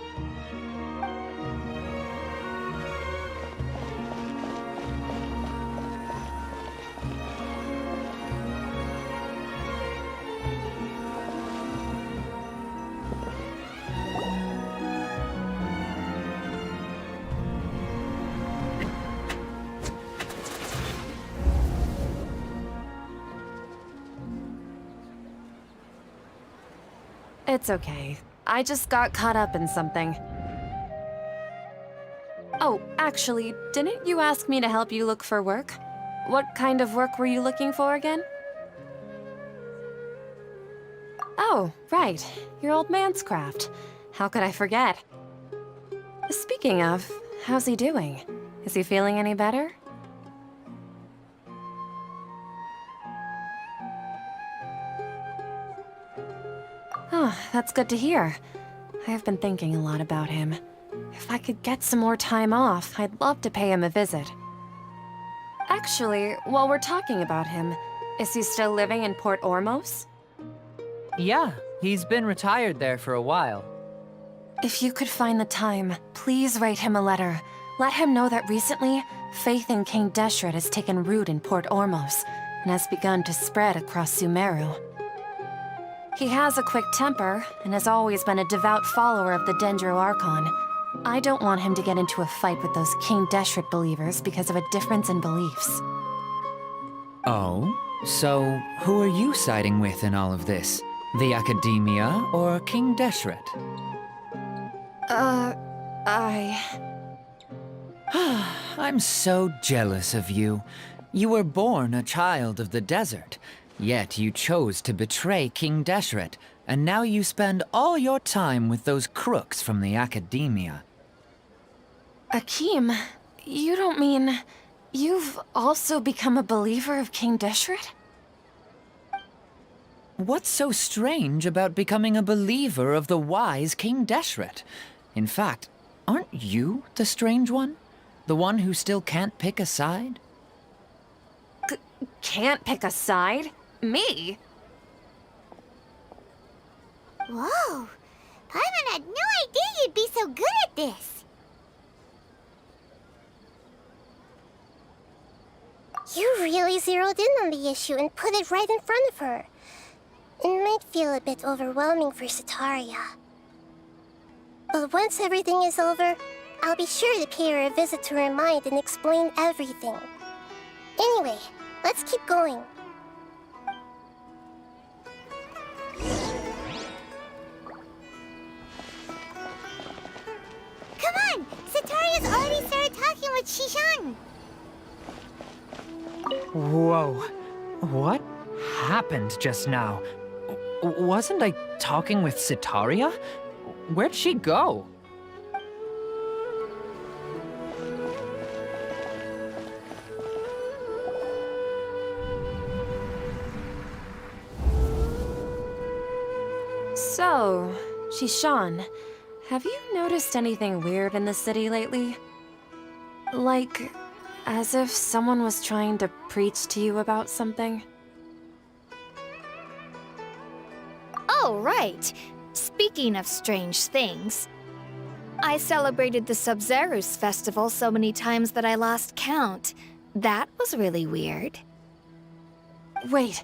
It's okay. I just got caught up in something. Oh, actually, didn't you ask me to help you look for work? What kind of work were you looking for again? Oh, right. Your old man's craft. How could I forget? Speaking of, how's he doing? Is he feeling any better? Oh, that's good to hear. I have been thinking a lot about him. If I could get some more time off, I'd love to pay him a visit. Actually, while we're talking about him, is he still living in Port Ormos? Yeah, he's been retired there for a while. If you could find the time, please write him a letter. Let him know that recently, faith in King Deshret has taken root in Port Ormos and has begun to spread across Sumeru. He has a quick temper and has always been a devout follower of the Dendro Archon. I don't want him to get into a fight with those King Deshret believers because of a difference in beliefs. Oh? So, who are you siding with in all of this? The Academia or King Deshret? I'm so jealous of you. You were born a child of the desert, yet you chose to betray King Deshret, and now you spend all your time with those crooks from the Academia. Akeem, you don't mean... you've also become a believer of King Deshret? What's so strange about becoming a believer of the wise King Deshret? In fact, aren't you the strange one? The one who still can't pick a side? Can't pick a side? Me? Whoa! Paimon had no idea you'd be so good at this! You really zeroed in on the issue and put it right in front of her. It might feel a bit overwhelming for Sitaria. But once everything is over, I'll be sure to pay her a visit to her mind and explain everything. Anyway, let's keep going. Come on! Sitaria's already started talking with Shishan! Whoa. What happened just now? Wasn't I talking with Sitaria? Where'd she go? So, Shishan, have you noticed anything weird in the city lately? Like, as if someone was trying to preach to you about something? Oh, right. Speaking of strange things, I celebrated the Sub-Zerus festival so many times that I lost count. That was really weird. Wait,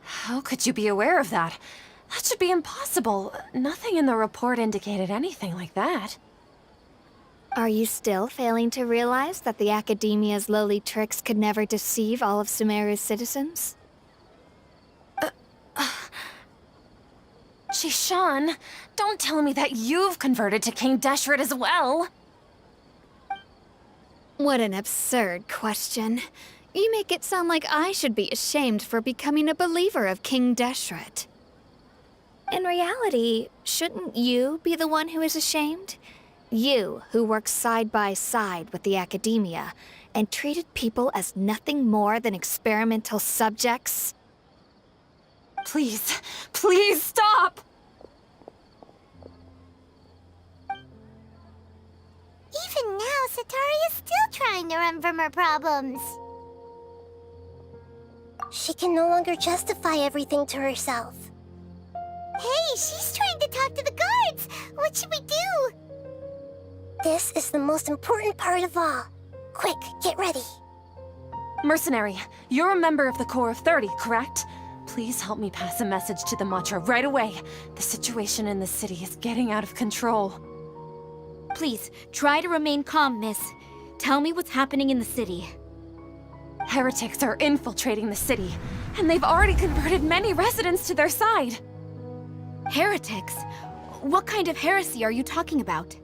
how could you be aware of that? That should be impossible. Nothing in the report indicated anything like that. Are you still failing to realize that the Academia's lowly tricks could never deceive all of Sumeru's citizens? Shishan, don't tell me that you've converted to King Deshret as well! What an absurd question. You make it sound like I should be ashamed for becoming a believer of King Deshret. In reality, shouldn't you be the one who is ashamed? You, who works side by side with the Academia and treated people as nothing more than experimental subjects? Please, please stop! Even now, Satari is still trying to run from her problems. She can no longer justify everything to herself. Hey, she's trying to talk to the guards! What should we do? This is the most important part of all. Quick, get ready. Mercenary, you're a member of the Corps of 30, correct? Please help me pass a message to the Matra right away. The situation in the city is getting out of control. Please, try to remain calm, miss. Tell me what's happening in the city. Heretics are infiltrating the city, and they've already converted many residents to their side. Heretics? What kind of heresy are you talking about?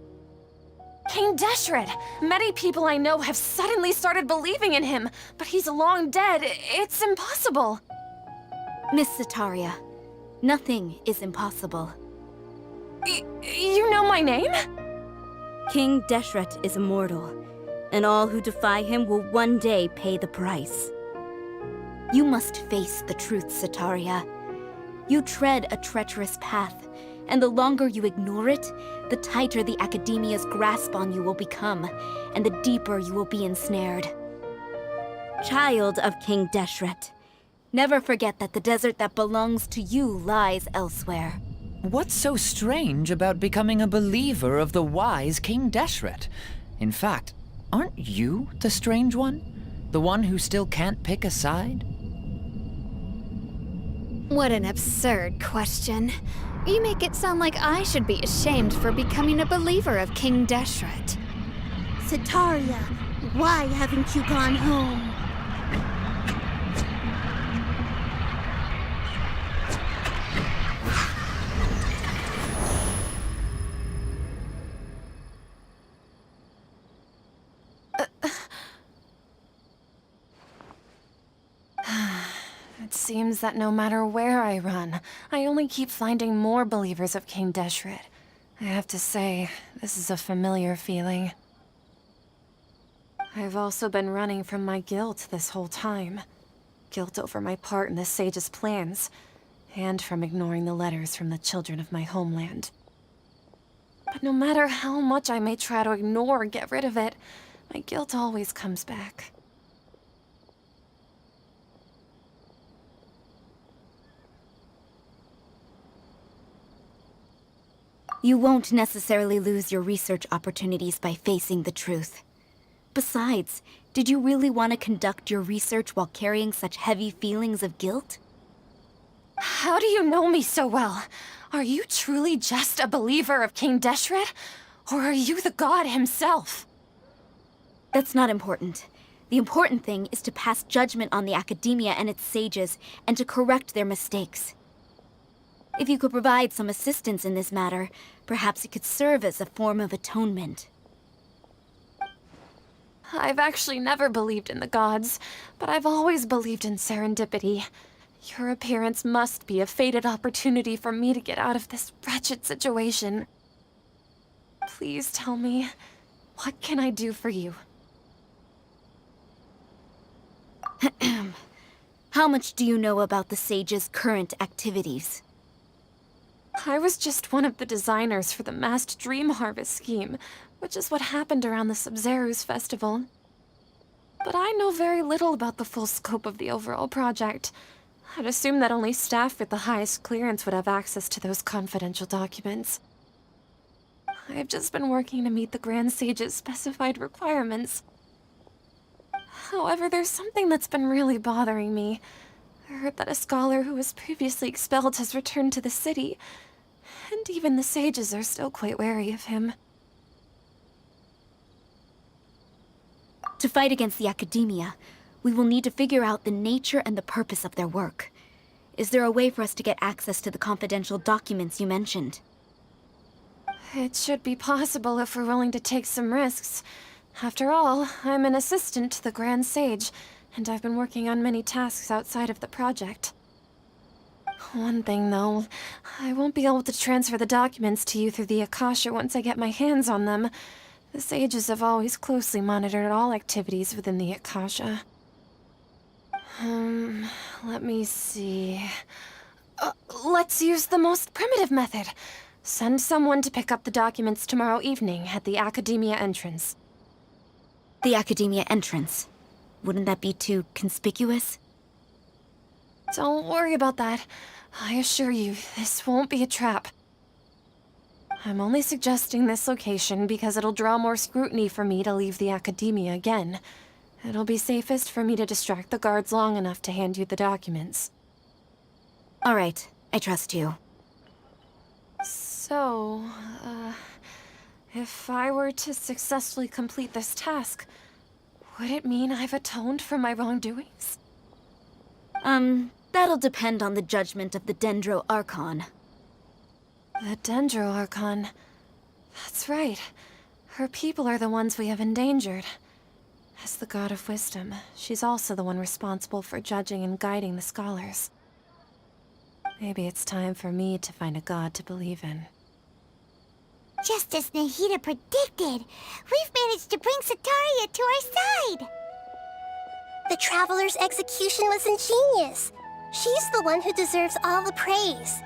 King Deshret! Many people I know have suddenly started believing in him, but he's long dead. It's impossible. Miss Sataria, nothing is impossible. You know my name? King Deshret is immortal, and all who defy him will one day pay the price. You must face the truth, Sataria. You tread a treacherous path, and the longer you ignore it, the tighter the Academia's grasp on you will become, and the deeper you will be ensnared. Child of King Deshret, never forget that the desert that belongs to you lies elsewhere. What's so strange about becoming a believer of the wise King Deshret? In fact, aren't you the strange one? The one who still can't pick a side? What an absurd question. You make it sound like I should be ashamed for becoming a believer of King Deshret. Sataria, why haven't you gone home? It seems that no matter where I run, I only keep finding more believers of King Deshret. I have to say, this is a familiar feeling. I've also been running from my guilt this whole time. Guilt over my part in the Sage's plans, and from ignoring the letters from the children of my homeland. But no matter how much I may try to ignore or get rid of it, my guilt always comes back. You won't necessarily lose your research opportunities by facing the truth. Besides, did you really want to conduct your research while carrying such heavy feelings of guilt? How do you know me so well? Are you truly just a believer of King Deshret? Or are you the god himself? That's not important. The important thing is to pass judgment on the Academia and its sages, and to correct their mistakes. If you could provide some assistance in this matter, perhaps it could serve as a form of atonement. I've actually never believed in the gods, but I've always believed in serendipity. Your appearance must be a fated opportunity for me to get out of this wretched situation. Please tell me, what can I do for you? How much do you know about the sage's current activities? I was just one of the designers for the masked dream harvest scheme, which is what happened around the Sub-Zeru's festival. But I know very little about the full scope of the overall project. I'd assume that only staff with the highest clearance would have access to those confidential documents. I've just been working to meet the Grand Sage's specified requirements. However, there's something that's been really bothering me. I heard that a scholar who was previously expelled has returned to the city, and even the sages are still quite wary of him. To fight against the academia, we will need to figure out the nature and the purpose of their work. Is there a way for us to get access to the confidential documents you mentioned? It should be possible if we're willing to take some risks. After all, I'm an assistant to the Grand Sage, and I've been working on many tasks outside of the project. One thing, though, I won't be able to transfer the documents to you through the Akasha once I get my hands on them. The sages have always closely monitored all activities within the Akasha. Let me see... let's use the most primitive method. Send someone to pick up the documents tomorrow evening at the Academia entrance. The Academia entrance? Wouldn't that be too conspicuous? Don't worry about that. I assure you, this won't be a trap. I'm only suggesting this location because it'll draw more scrutiny for me to leave the Academia again. It'll be safest for me to distract the guards long enough to hand you the documents. All right, I trust you. So, if I were to successfully complete this task, would it mean I've atoned for my wrongdoings? That'll depend on the judgment of the Dendro Archon. The Dendro Archon. That's right. Her people are the ones we have endangered. As the God of Wisdom, she's also the one responsible for judging and guiding the scholars. Maybe it's time for me to find a god to believe in. Just as Nahida predicted, we've managed to bring Sataria to our side! The Traveler's execution was ingenious. She's the one who deserves all the praise.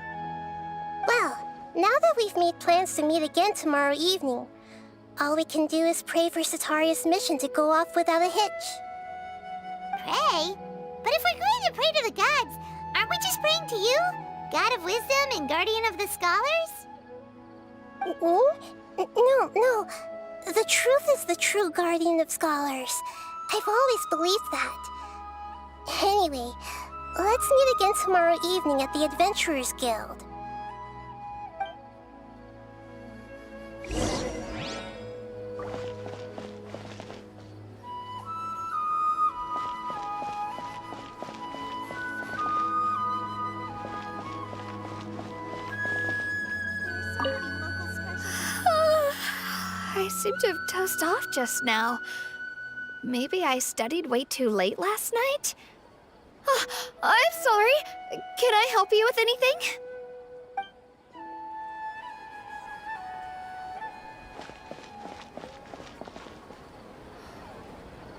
Well, now that we've made plans to meet again tomorrow evening, all we can do is pray for Sataria's mission to go off without a hitch. Pray? But if we're going to pray to the gods, aren't we just praying to you? God of Wisdom and Guardian of the Scholars? No. The truth is the true Guardian of Scholars. I've always believed that. Anyway, let's meet again tomorrow evening at the Adventurers Guild. I seem to have dozed off just now. Maybe I studied way too late last night? Oh, I'm sorry. Can I help you with anything?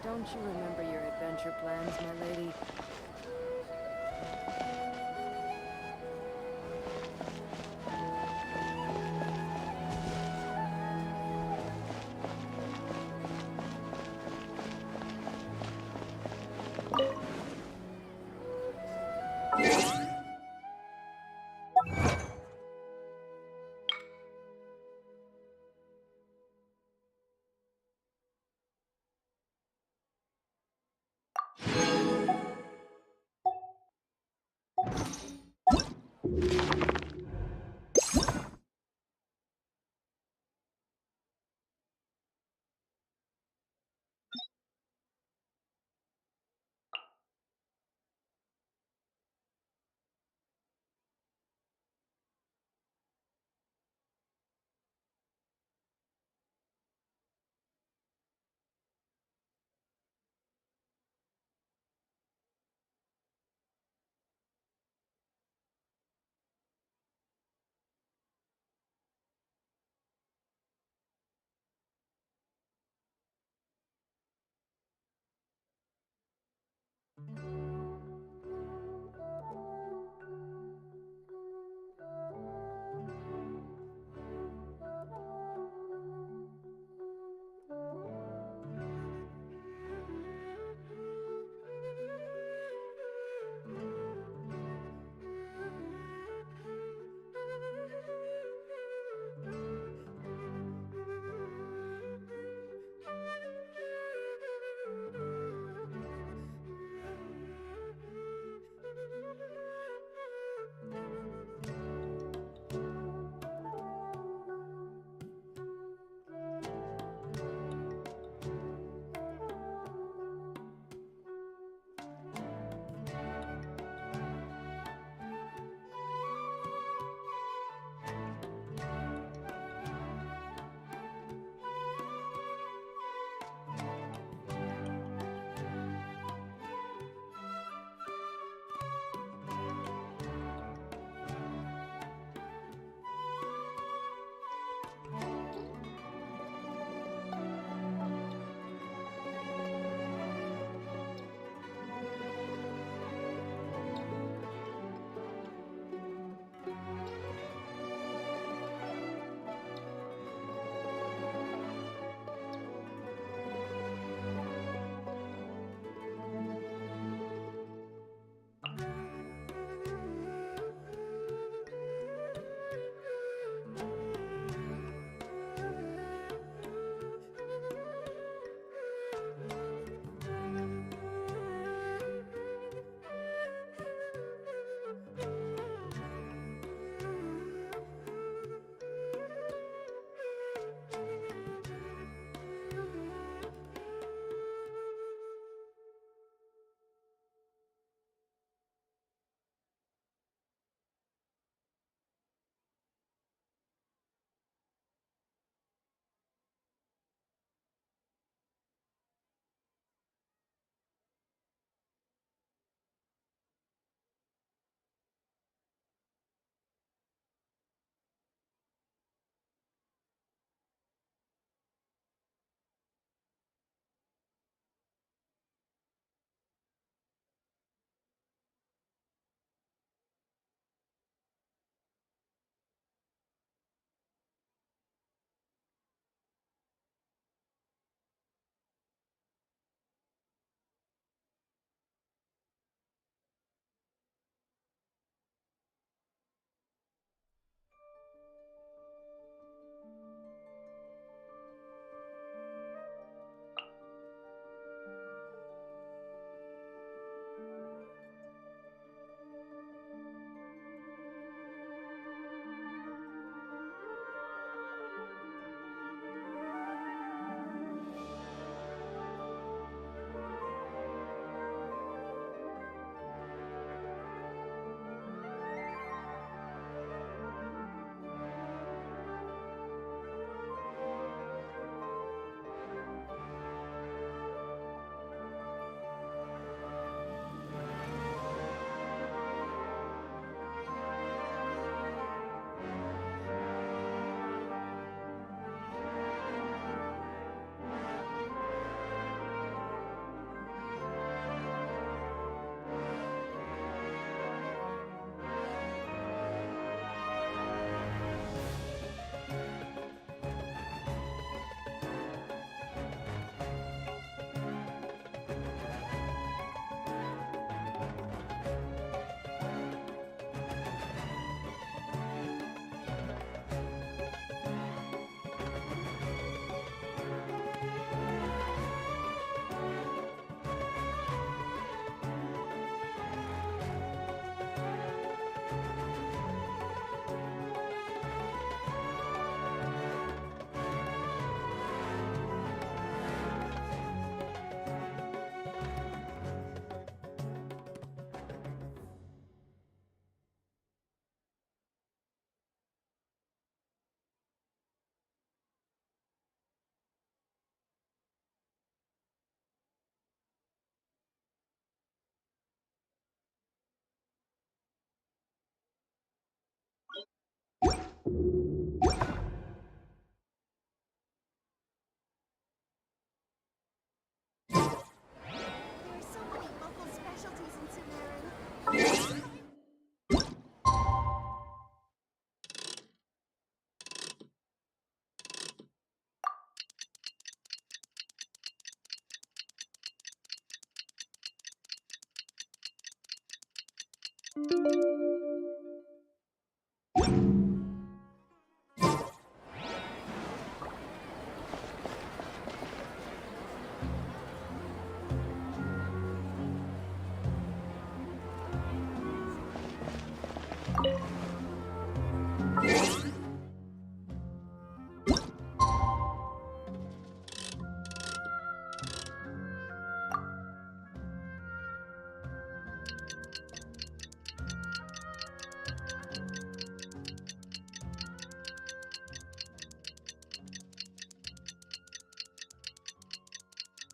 Don't you remember your adventure plans, my lady?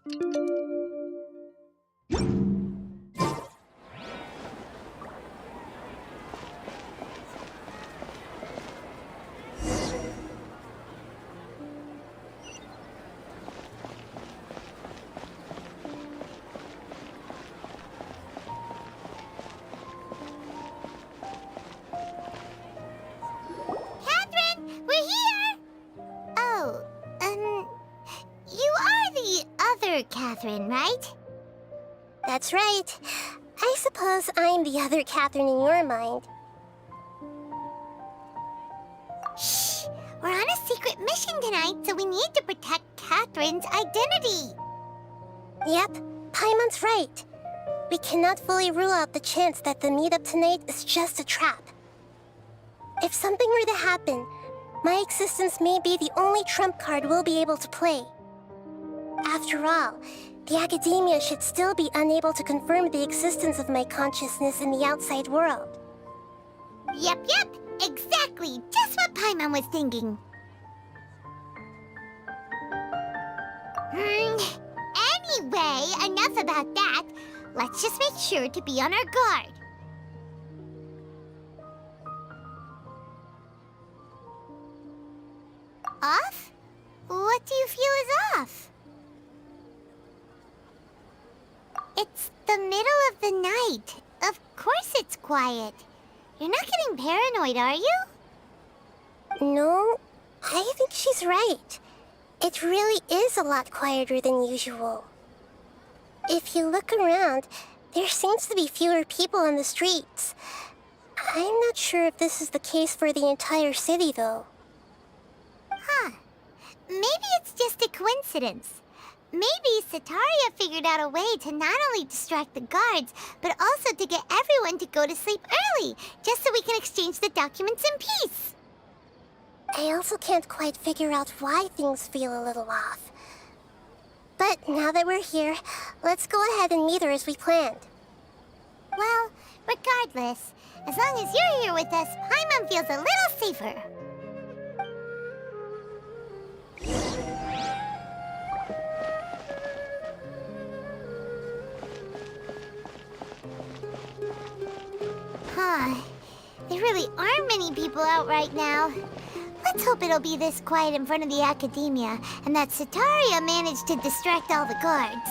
Catherine, we're here! Oh, you are the other Catherine, right? That's right. I suppose I'm the other Catherine in your mind. Shh! We're on a secret mission tonight, so we need to protect Catherine's identity. Yep, Paimon's right. We cannot fully rule out the chance that the meetup tonight is just a trap. If something were to happen, my existence may be the only trump card we'll be able to play. After all, the academia should still be unable to confirm the existence of my consciousness in the outside world. Yep, exactly. Just what Paimon was thinking. Anyway, enough about that. Let's just make sure to be on our guard. Off? What do you feel is off? It's the middle of the night. Of course it's quiet. You're not getting paranoid, are you? No, I think she's right. It really is a lot quieter than usual. If you look around, there seems to be fewer people on the streets. I'm not sure if this is the case for the entire city, though. Huh. Maybe it's just a coincidence. Maybe Sataria figured out a way to not only distract the guards, but also to get everyone to go to sleep early, just so we can exchange the documents in peace. I also can't quite figure out why things feel a little off. But now that we're here, let's go ahead and meet her as we planned. Well, regardless, as long as you're here with us, Paimon feels a little safer. Huh. There really aren't many people out right now. Let's hope it'll be this quiet in front of the academia, and that Sataria managed to distract all the guards.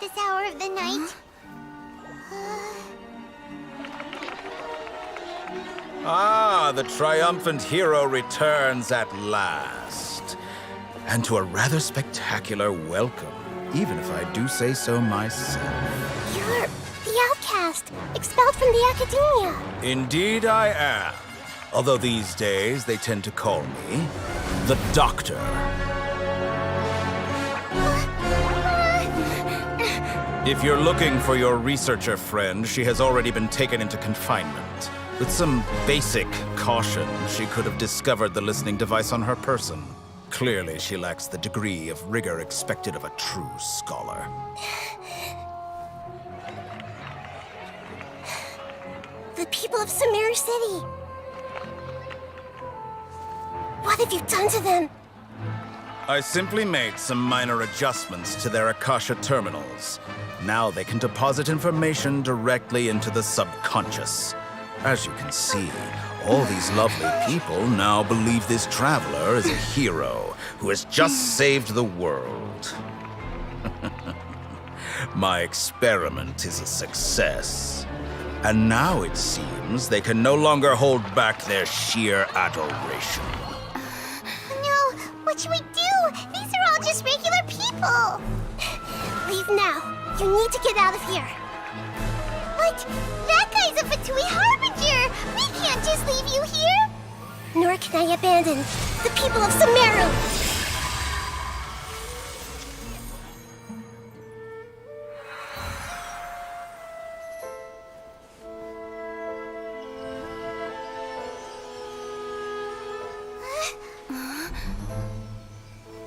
This hour of the night. Ah, the triumphant hero returns at last. And to a rather spectacular welcome, even if I do say so myself. You're the outcast, expelled from the academia. Indeed I am. Although these days they tend to call me the Doctor. If you're looking for your researcher friend, she has already been taken into confinement. With some basic caution, she could have discovered the listening device on her person. Clearly, she lacks the degree of rigor expected of a true scholar. The people of Sumeru City. What have you done to them? I simply made some minor adjustments to their Akasha terminals. Now they can deposit information directly into the subconscious. As you can see, all these lovely people now believe this traveler is a hero who has just saved the world. My experiment is a success. And now it seems they can no longer hold back their sheer adoration. No, what should we do? These are all just regular people. Leave now. You need to get out of here. What? That guy's a Fatui Harbinger! We can't just leave you here! Nor can I abandon the people of Sumeru!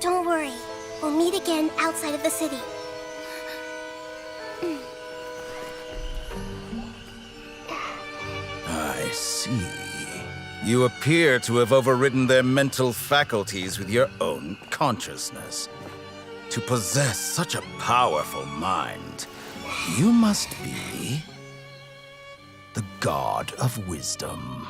Don't worry. We'll meet again outside of the city. I see. You appear to have overridden their mental faculties with your own consciousness. To possess such a powerful mind, you must be the god of wisdom.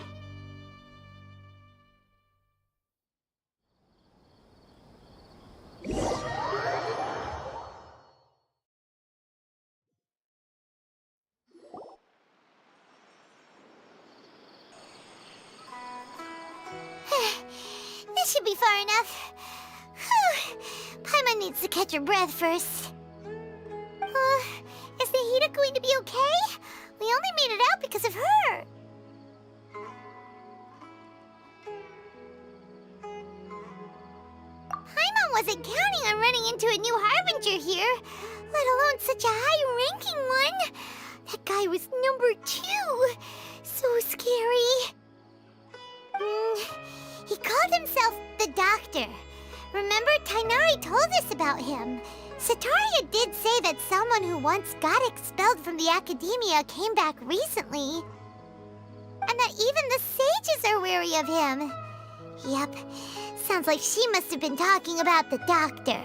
This should be far enough. Whew. Paimon needs to catch her breath first. Is Nahida going to be okay? We only made it out because of her. Paimon wasn't counting on running into a new Harbinger here, let alone such a high-ranking one. That guy was number 2. So scary. He called himself the Doctor. Remember, Tainari told us about him. Sataria did say that someone who once got expelled from the academia came back recently. And that even the sages are wary of him. Yep, sounds like she must have been talking about the Doctor.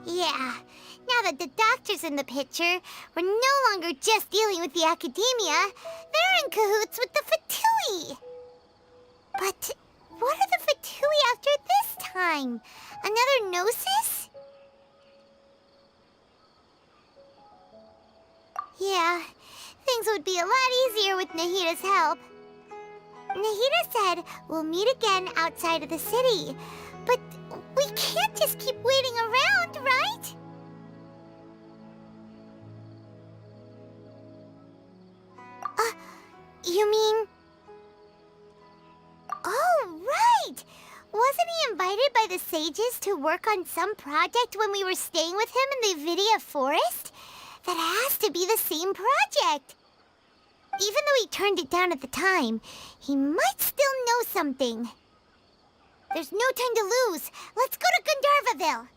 Yeah, now that the Doctor's in the picture, we're no longer just dealing with the academia. They're in cahoots with the Fatui. But what are the Fatui after this time? Another Gnosis? Yeah, things would be a lot easier with Nahida's help. Nahida said we'll meet again outside of the city. But we can't just keep waiting around, right? You mean... Oh, right! Wasn't he invited by the sages to work on some project when we were staying with him in the Vidia Forest? That has to be the same project. Even though he turned it down at the time, he might still know something. There's no time to lose. Let's go to Gandharvaville.